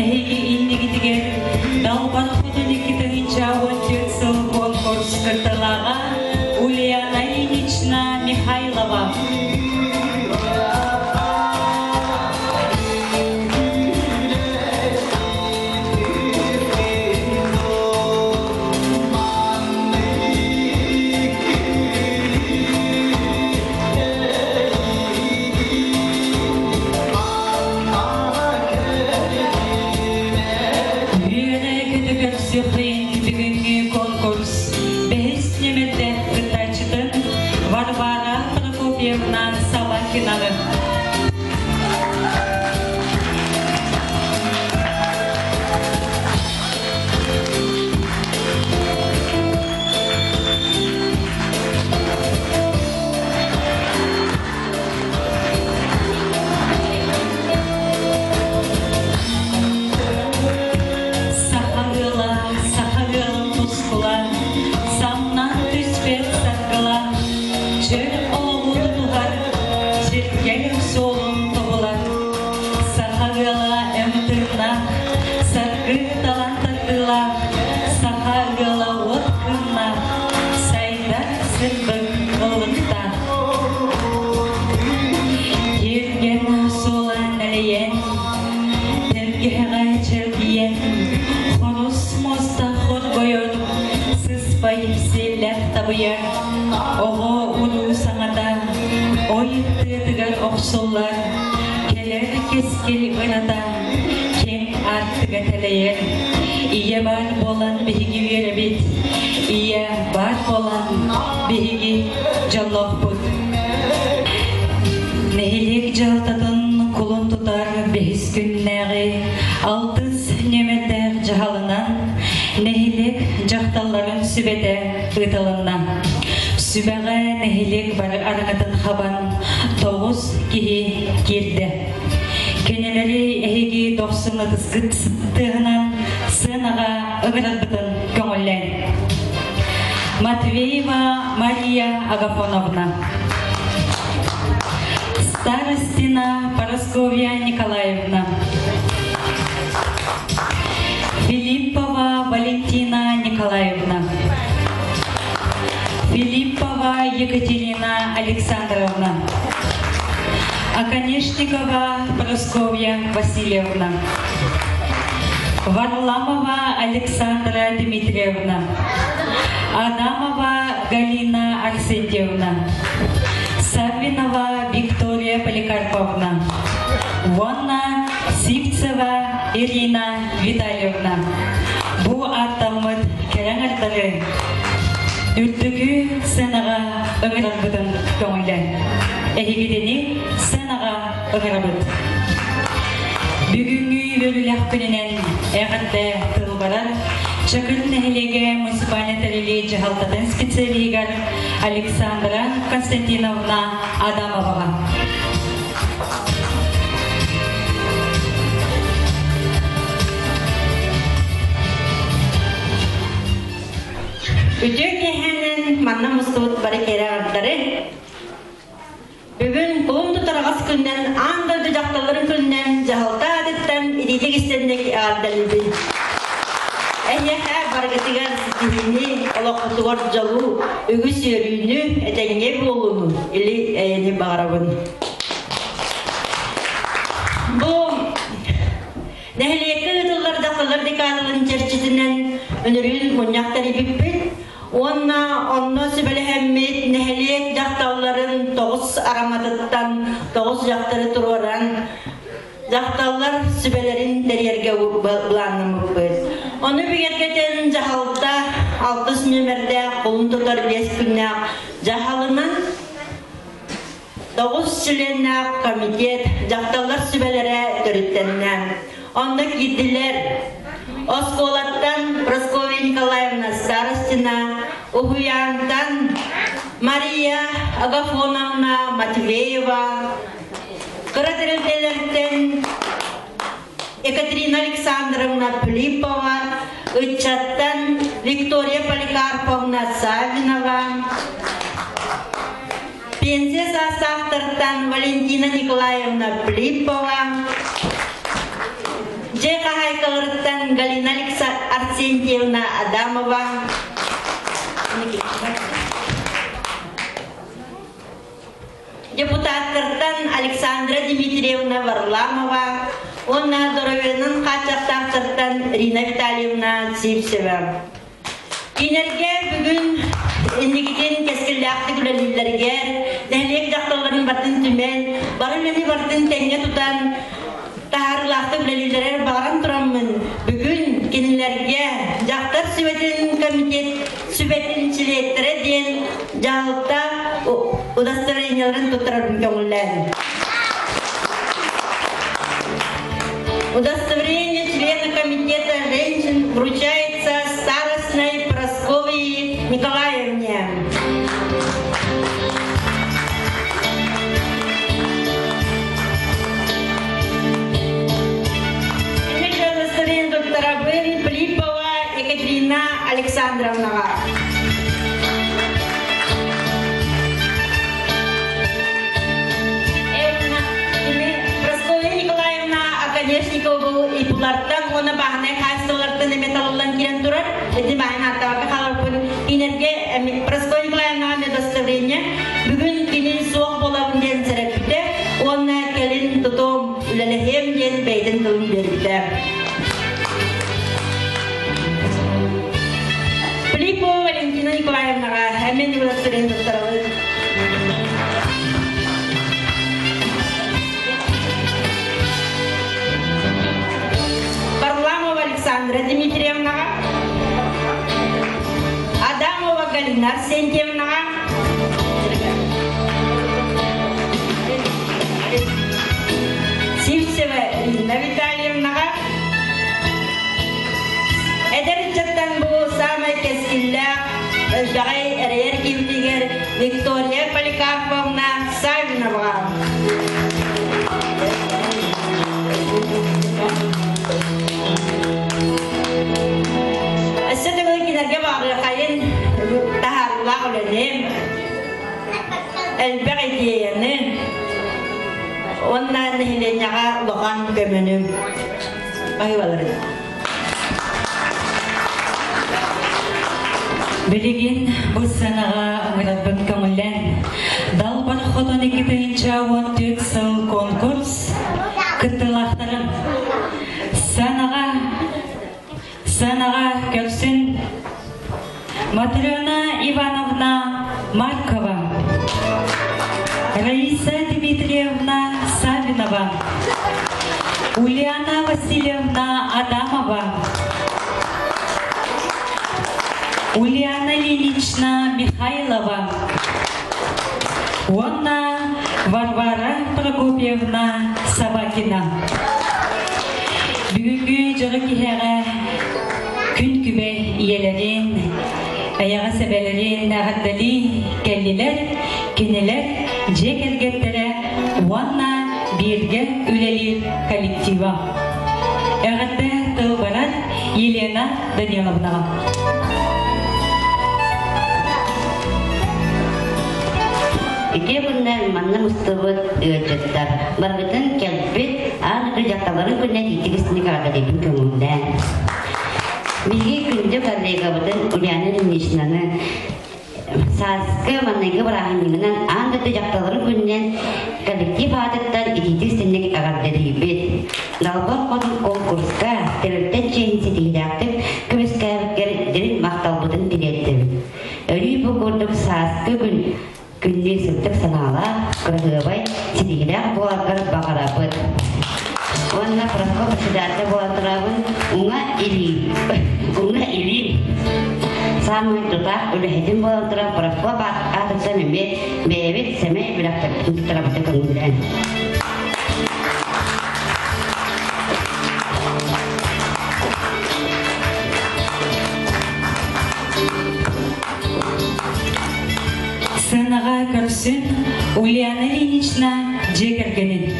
Speaker 1: Эһиги иннигитигер далбар художникитинча 14 сыл конкурс кытылага Ульяна Ильинична Михайлова. Бүгінгі конкурс бәйіс неметті қытайчыдың Варвара Прокопьевна Салахинаны. Oğo ulu sanada oyıttığıdıgar oksullar keler keskili ırada ken artık atalayer İye var bolan bihigi veribit İye var bolan bihigi jalloh bud Nehilik jaltadın kulun tutar behis günnägi altız nemeter jahalınan Nehilik jahtalların sübete ıtılından Sübäge nehilik bar aragadan haban 9 kihi girdi. Keneleri ehigi 90 sıttığından sığınaga ıgıratbıdın köngüllen. Matveyeva Maria Agafonovna. Старостина Парасковья Николаевна. Филиппова Валентина Николаевна. Филиппова Екатерина Александровна. Оконечникова Просковья Васильевна. Варламова Александра Дмитриевна. Адамова Галина Арсентьевна. Савинова Виктория Поликарповна. Вонна Сивцева Ирина Витальевна. Бу атамыт кереңердары Үрдігі сәнаға ұғырабыдың көңілі. Әйгедені сәнаға ұғырабыд. Бүгінгі өріләқ күнінен әғатты тылбарар Чакырын әхілеге муниципалитарили жахалтатын специалигар Александра Константиновна Адамоваға.
Speaker 4: Үтөк ехенен манна мұстуыт бары кері ардары. Бүгін құлым тұтарағас күннен, аңдырды жақталарын күннен, жағалта адеттен, идейтік істендек ардалыды. Әйеға барғытығар сіздігіне олақытығар жалу, үгі сүйерүйіні, әтәңе болуыны, или әйені бағарабын. Бұл нәхілекі ұтылар дақылар декадылын черчетінен өнірін мұняқтары біппіл, Онна сөбелі әммет нәхелек жақтауларын 9 араматыттан 9 жақтары тұроран жақтаулар сөбелерін дәрерге бұланымы біз. Оны бүгергетен жағалда 6 нөмірде қолын тұтар 5 күнне жағалынан 9 членне комитет жақтаулар сөбелері түріттеннен. Онда кеділер Осколаттан Просковья Николаевна Старостина, Ухуянтан Мария Агафоновна Матвеева, Каратерелтелертен Екатерина Александровна Филиппова, Ычаттан Виктория Поликарповна Савинова, Пенсия Сахтартан Валентина Николаевна Филиппова, Джекахай
Speaker 3: Галина Арсентьевна Адамова. Депутаттардан Александра Дмитриевна Варламова, онна Доровенин Хачақтақтардан Рина Витальевна Сивсева. Кинерге бүгін ендігіден кескілляқты күлелілерге, дәлек жақталарын бартын түмен, бары мені бартын тәңе тұтан, тағарылақты күлелілерер бағаран тұрамын. Бүгін кенілерге жақтар сүбетін комитет сүбетіншілеттері ден жағылықта удостоверенияларын тұттырарын көңілден. Удостоверение члена комитета женщин вручается Старостной Прасковье Николаевне. Удостоверение доктора Бэри Плипова Екатерина Александровна. Конечно, и пулартан она бахне хастолартан металлан кирен турат, эти бахна тавка халапун инерге Прасковья Николаевна удостоверение. Бүгүн кинин соқ болабын ден серепте, онна келин тутум үлелехем ден бейден кылын берипте. Плипова Валентина Николаевнага әмен удостоверение доктора. Александра Дмитриевна, Адамова Галина Арсентьевна, Сивцева Ирина Витальевна, Эдерчаттан бұл самай кескілләк, жағай әрер кемтігер Виктория Поликарповна Савинова. Elbette ondan hilenyaga lokan gömünüm. Ayvaları.
Speaker 1: Білеген бұл санаға аңыратбын көңілден. Дал бар хотон 2-14 сыл конкурс күттілақтырым. Санаға көрсін Матрена Ивановна Маркова, Раиса Дмитриевна Савинова, Ульяна Васильевна Адамова, Ульяна Ильинична Михайлова, Онна Варвара Прокопьевна Сабакина. Бүгінгі жұры кехері күн күбе иелерін, аяға сәбәлерін ағаттали кәллилер, кенелер, жек әргеттері Уанна берге үлелер коллектива. Ағатты тұлбарат Елена Даниловнаға.
Speaker 4: Ike bundan manna mustabat öğretler. Bargıtın kelpet, ağır jaqtaların күннен итигисini kaada dedim kömünden. Bilgi күнде коллегабыдын Ульяна Ильиничнаны саскы маннайгы барахыныңынан аңгыты жақталарын күннен коллектив адыттан итигисini kaada deyibet. Dalbar kodun konkurska terörten çeyinsi deyidaktık kömüskäriklerin maqtalbıdın dilettim. Ölü bu kurduk saskı Күнне сылтық санала, күргібай, сидегілер болағыр бағарабыд. Онна Праско председатель болатырабын, уңа илим. Самый тұтақ үліхетін болатыраб, Праско атырса мәме, бәйбет сәмей білақтырын тұтырабыды көңілден.
Speaker 1: Санаға көрсін Ульяна Ильинична жекергенін.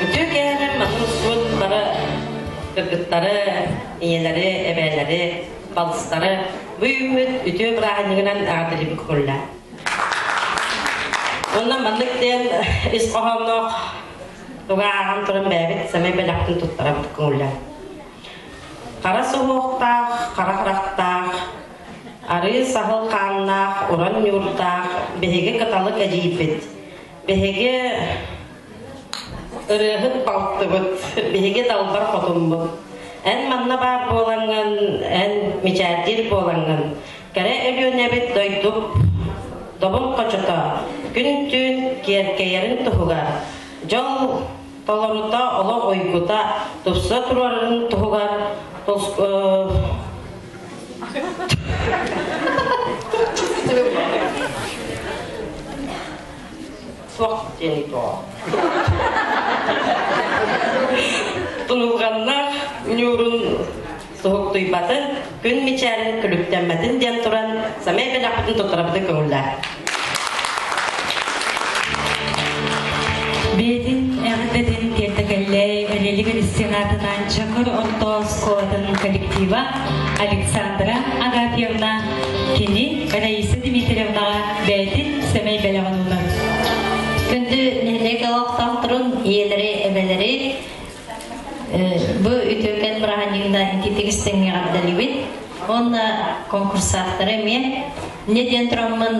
Speaker 2: Үтік әрі маңыз сұд бары күргіттары, иелері, әбәлері, балыстары бұйымыд үті бірағынығынан ағдылып көрілі. Ондан маңлықтен ісқоғамнық Туга агам туран бәбит сәмәй бәләктен туттарабыт күңілі. Қара суғуқтақ, қара қырақтақ, ары сағыл қаннақ, уран юртақ, бәхеге каталық әжейіпет. Бәхеге ырығыт балтыбыт, бәхеге далбар қотымбыт. Ән манна бар болаңын, ән мечәрдер болаңын. Кәрі өліон әбет дойдып, добын қочыта, күн-түн керкейерін тұхығар. Жол толорута олы ойгута, тұпса тұрарын тұхығар. Тұнылғаннақ үнюрін сұғық тұйбатын, күн мечәрін күліктенмәдін ден тұран, самай бәләқпетін тұттырабыды көңілдер.
Speaker 1: Бедин әғдедін тертігілей әлелік ілістенатынан Чакыр Ортос Коатын коллектива Александра Агафьевна кені Раиса Дмитриевнаға бәйтін сәмей бәліғануылар.
Speaker 4: Күнді нәлек алақтақтырын елері әбәлері бұл үтөкен бұрағаныңда тетігістіңе ғабдалибет. Онда конкурсақтары мен неден тұрамын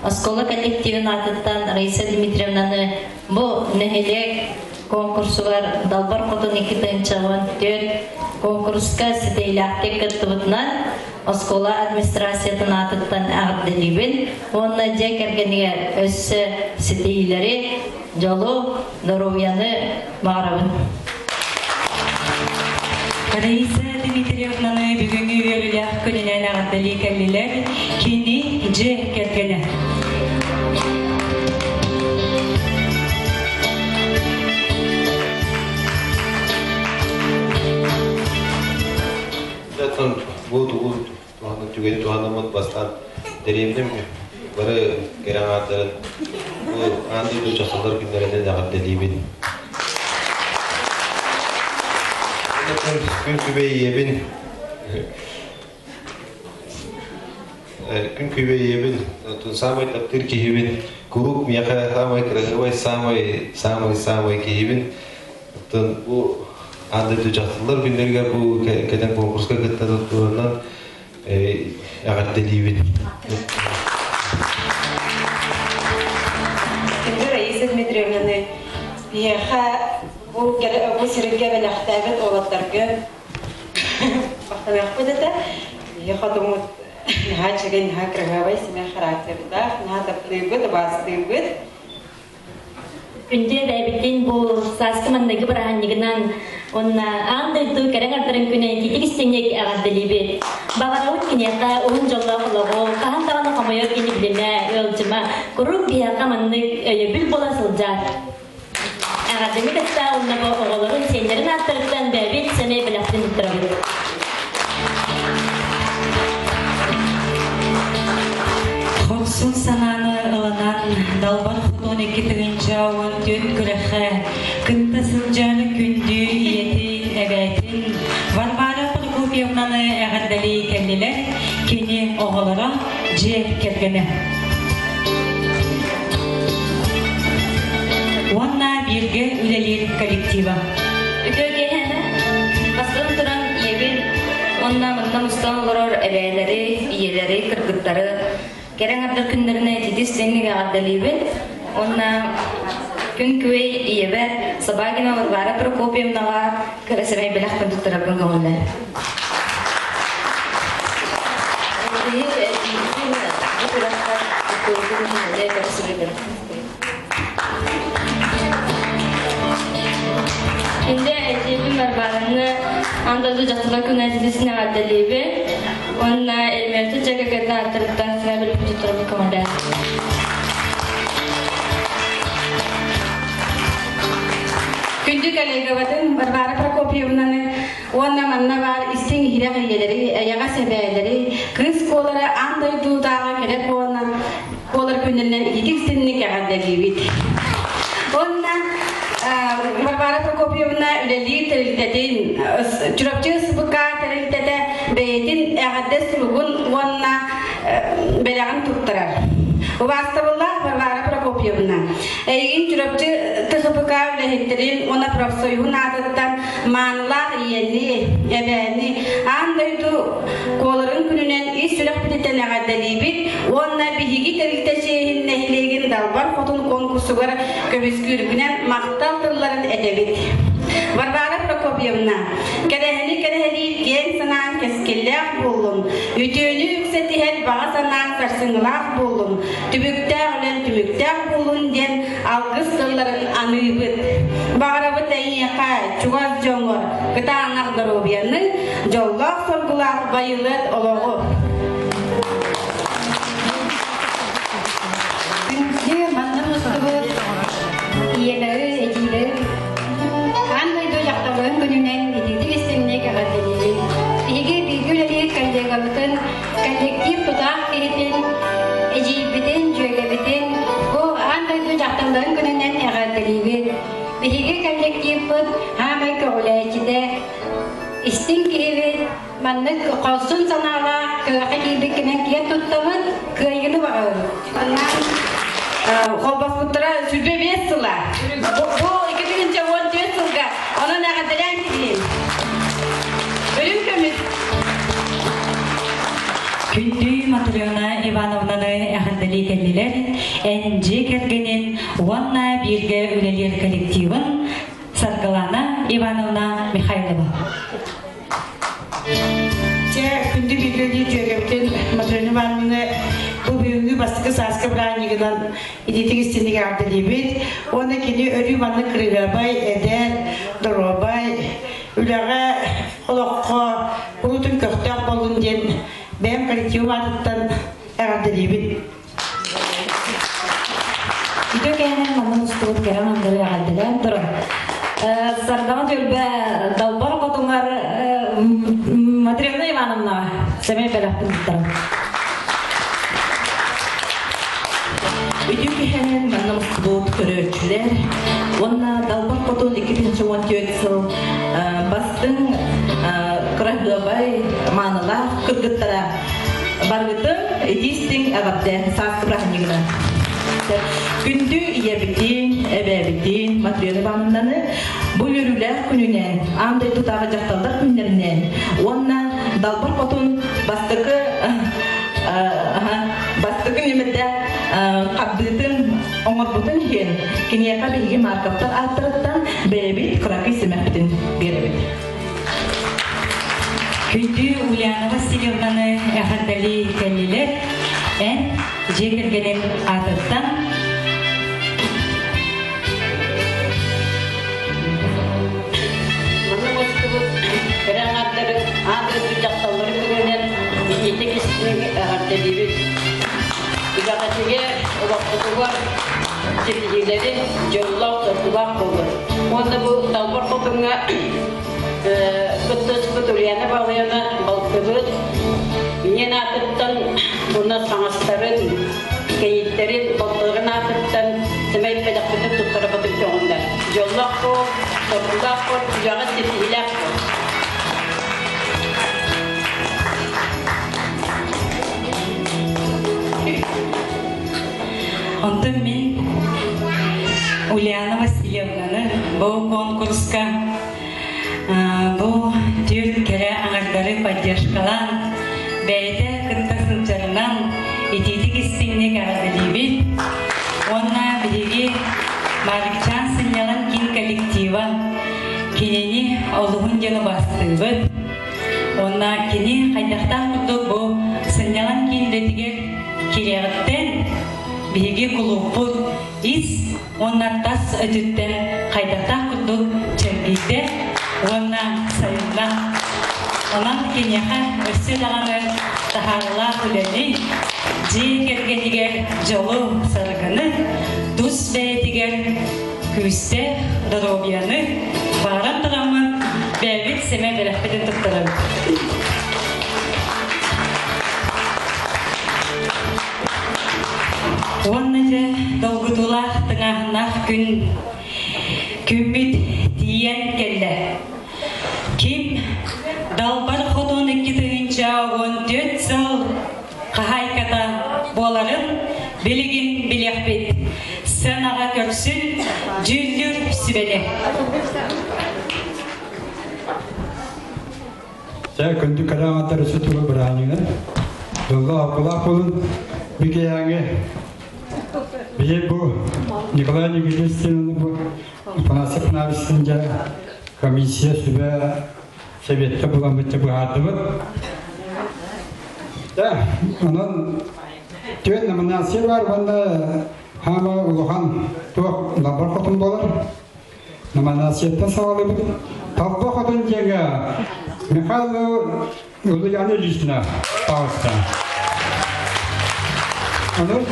Speaker 4: Оскола коллективін атыттан Раиса Дмитриевнаны бұл нәхелек конкурсуғар Далбар Қотын 2-4 конкурска сетейләқтек кіттібітінен Оскола администрациятын атыттан ағабдалибін. Онда жек әргенеге өссі сетейлері жолу Доровияны мағарабын.
Speaker 1: Раиса Дмитриевнаны бүгінгі өріләқ күнінен ағаддали кәлілер кені же кәргені.
Speaker 8: Жатсан бұл түгені туғанымын бастан дәремдім бары керен ардарын бұл анды бұл жасалар күндерінен ағаддалибін. Күн күбей ебін, самай таптыр кейбін, күруп мияқа самай красивай, самай кейбін. Бұл андырды жасылар күндерге бұл кәден конкурсқа кіттады тұрынан ағаттелейбін.
Speaker 3: Күнді Раиса Дмитриевнаны бияқа бұл сірінге бәліқтәбет олаттарға бақтамақ бұдыда бияқа думыт Хачаган хакрагавай себе характерда, надо плывет, бастывет.
Speaker 7: Күнде бәйбіттен бұл сасқы маңдағы бұранығынан онна аңдырды кәрің артырын күнен кетік істеңек ағаддалибет. Бағарауыт кенеқа оғын жолға қолығы, қаған тағаны қамайыр кені біліне өлчіма, күріп бияқа маңдық өйебіл бола сылжар. Ағаддалибет әтті оннаға оғылырын сендерін аттырықтан бәйбет сәмей біләқтен ұттырабыд.
Speaker 1: Құлсыз сананы ылынан далбар құтын екетігінші ауын төт күріқі, күнті сылжаны күнді еті әбәтін, Варвара Прокопьевнаны әғардалі кәлілер, кені оғылыра жер кергені. Онна бірге үлелер коллектива.
Speaker 5: Үтөге бастан тұран ебін, онна мұндан ұстан олар әбәлері, иелері, кіргіттары, Керен ардыр күндеріне тетістенлігі ағаддалибін, онна күн көй иебе Сабагина Варвара Прокопьевнаға кірісірай біләқпін тұттырабын көңілі. Şimdi Ecevin Varbağını Anadolu Catıla Künə dizisine ағаддалибін, Onunla elmerti cekaketini artırdıktan sonra bir tuturumu komanda.
Speaker 3: Күнді коллегалардың Варвара Прокопьевнаны онна манна бар истен хирак иелери, аяға себәлері, кыз колары андай дудағы керек болна, колар күнінен икитік істеніне ағаддалибет. Онна Варвара Прокопьевна үлелі тәрілтетін, жүрапчы сыбықа тәрілтеті бәйетін әғаддес тұлғын онна бәләғын тұттырар. Вастабылла Варвара Прокопьевна. Әйгін жүрапчы тұғы СПК үлэхиттерин, она профсоюзун атыттан маанылах иенни, эбэни, андайду колорын күнүнен ис сүрэх битеттен ағадалибит, онна биһиги терилтешиһин нехилеген далбар хотун конкурсугар көбүскүргүнен мактал тылларын эдебит. Варвара Прокопьевна, кедехени кен санаан кескеллеах болун, үтөөнү үксетихет бага санаан сарсыңылаах болун, түбүктәэх болун ден алгыс тылларын аныбыт. Багарабыт эйеқа чугаз жоңор, кытаанах доробияны, жоллах соргулах байылыт олоғу.
Speaker 4: Күнде манна мұстығы иелері, әдейлері, қандай дөй жақтағын күнінен едеті кестеміне кәғадделері. Еге білгілері коллегабытын, коллектив тұтақ керетін, әжейбітін, жөйлебітін, бұл андай дөй жақтағын күнінен әғадделері. Еге коллектив бұд, хамай көғіләйчіде, істің керебет, манны қосын санаға, көғі кейбекінен кие тұттамын, көйгіні бағыр.
Speaker 3: Қолбас бұттыра сүрбе 5 сыла. Бұл 2014 сылға, оның ағадыран кейін. Өлім көміз.
Speaker 1: Күнді Матрена Ивановнаны әғандали кәлілер, әнже кәргенен уанна бірге өлелер коллективін Саргалана Ивановна Михайлова.
Speaker 2: Күнді білгілі жөгептен Матрена Ивановна бұл бүгінгі бастықы сасқы біранығынан идетік істендігі ардалебет. Оны кені өрі манны Крылабай, Эдер, Доробай, үліға олыққа ұлытын көқтақ болын ден бәйім коллективім атыттан ардалебет.
Speaker 7: Үйде кәйінен мамын ұстығыт кәрін андыры ағадылы тұрын. Сардағы жөлбе далбар қотыңар Матрена Ивановна сәмей бәләқтің тұттырын.
Speaker 9: Үйде кәйінен маңна ұстығыт көрөчілер. Онна далбар қотың 2014 сыл бастың Крылабай маңыла күргіттара барғытын едестің ағапты сасқы бірағынығына. Күнді иебітін, әбәбітін, Матрена Ивановнаны бұл өрілер күнінен, аңдай тұтағы жақталдар күнлерінен, онна далбар қотын бастықы немеді қабдытын оңыр бұтын ген, кенеяқа бейге маркаптар аттырыттан бәйбет құрақы семәптін беребет.
Speaker 1: Күнді Ульяна Васильевнаны әғандали кәлілер, ән жекергенен атыттан
Speaker 2: Мұны мұстығыт кәрәң аттары аңдыры жақталары көрінен етек істінің ардалебет. Үгағатыге ұлақтығыға тепедейлері жоллау сұртылақ болды. Онда бұл талбар қотыңға Күттіс Ульяна бағыяна балтығыт, мен атыттан бұна саңастарын, кәйіттерін балтығын атыттан сәмәйт пәдақ бүтіп тұттары бұтып жоғында. Жоллақ қол, сұртылақ қол, үжаға тепедейлақ қол.
Speaker 1: Онтын мен Ульяна Васильевнаны бұл конкурска бұл түр кәрі аңардары поддержкалан бәйті күнтасынчарынан ететік істігіне кәрділебет. Онна білеге Марикчан сынялан кен коллектива кенені олығын жаны бастығыт. Онна кені қайдақтан құдық бұл сынялан кенлетігер кереғіттен Беге клуббут ис онна тас өтүттен қайдақтан құдық чәргейді онна сайында. Онан кенеға өсі дағаны тахарыла күләні жи кергенігер жолу сарғыны дұс бәйтігер күсті дұробияны барын тұрамын бәйбет семе бәрәқпеден тұқтырым. Оннады долгытулах тыңағынақ күн көмбет тиен келді. Ким далбар хотон 2-14 сыл қағайката боларын білігін білеқпет. Сынаға көрсін жүлдір Sibeli.
Speaker 6: Saya kuntu kadang antara situ berani kan. Allah kulakun bikiyange. Biye bu Nikolay Nikitsin bu penasihat penasihatnya komisi sudah sebetulnya bukan betul hati. Dah, anon tuan nama nasihat var benda hama uluhan tuh nomor kotun bolar. Nama nasihatnya soal itu tabba kotun jaga. Mikhail Ульяновична, пожалуйста. А ну?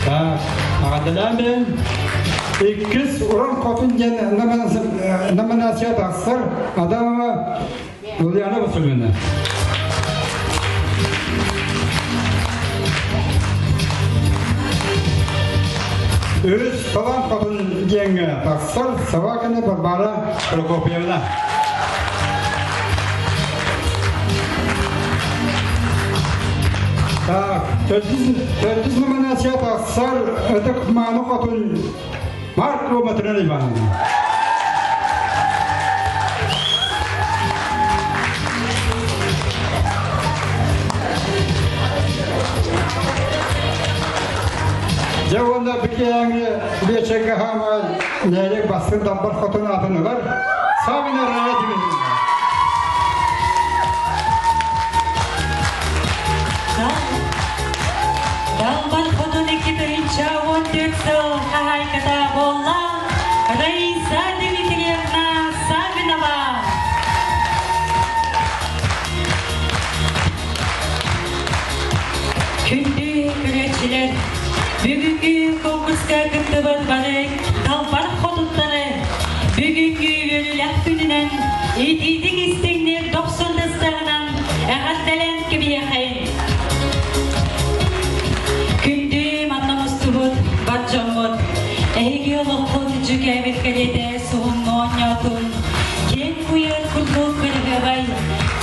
Speaker 6: Так, Адалямен, иккис уран котунген наманасия тақсыр, Адамова Ульяновична. Өз талан қатын жеңі тақсыр Савакина Барбара Прокопьевна. Так, төртіз номинация тақсыр өтік ману қатын Марко Матрина Ивановна. Жауында бікеяңы бечеге хама нәлек басқын дамбар қотын атыны бар. Сабина рая демейді.
Speaker 1: Дамбар қотын 2014 жыл қағайқыда болла Раиса Дмитриевна Сабинова. Күнді күречілер бүгінгі конкурска күнді барбарек талбар қотыттары бүгінгі өліләк күнінен етейдің істеңнер 90-дастағынан әғаттәлән кебе қайын. Күнді маннамысты бұд, батжан бұд, әйге олыққын жүкәмет кәлеті суғын оңятын, кен бұйыр күлгіл кіргі бай,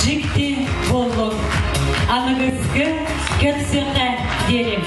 Speaker 1: жікті болуң, анығызғы көрсіқі дерім.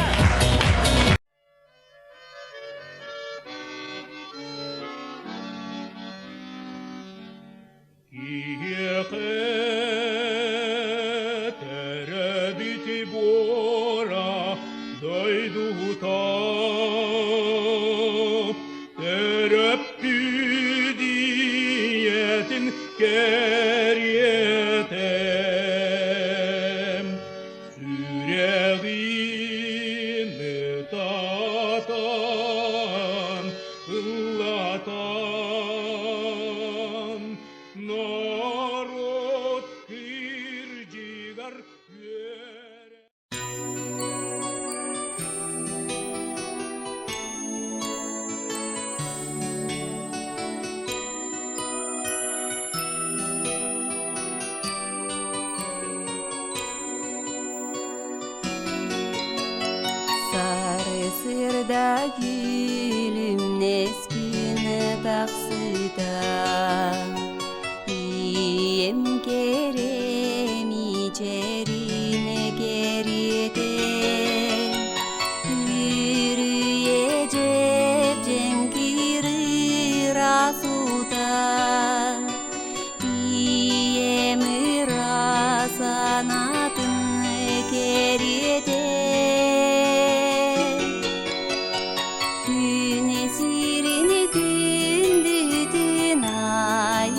Speaker 10: Sırda gülüm neskine taksıda Yem kerem içerine geride Yürüyecek cengiri rasuda Yem rasanatın geride Güneşirini gündüdün ay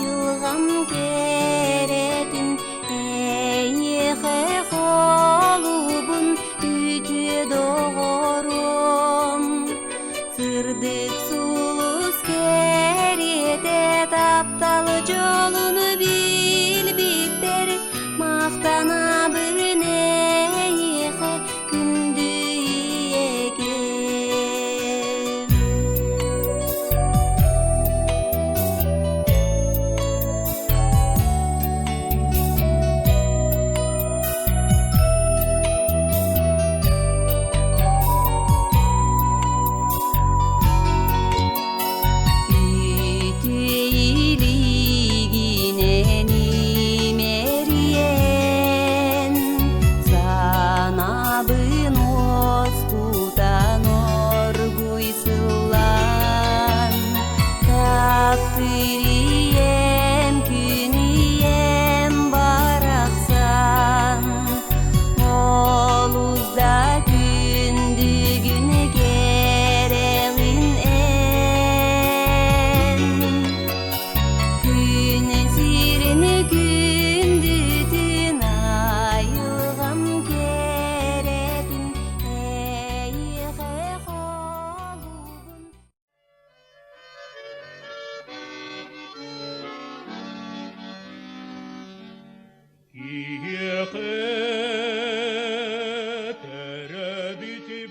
Speaker 11: Ити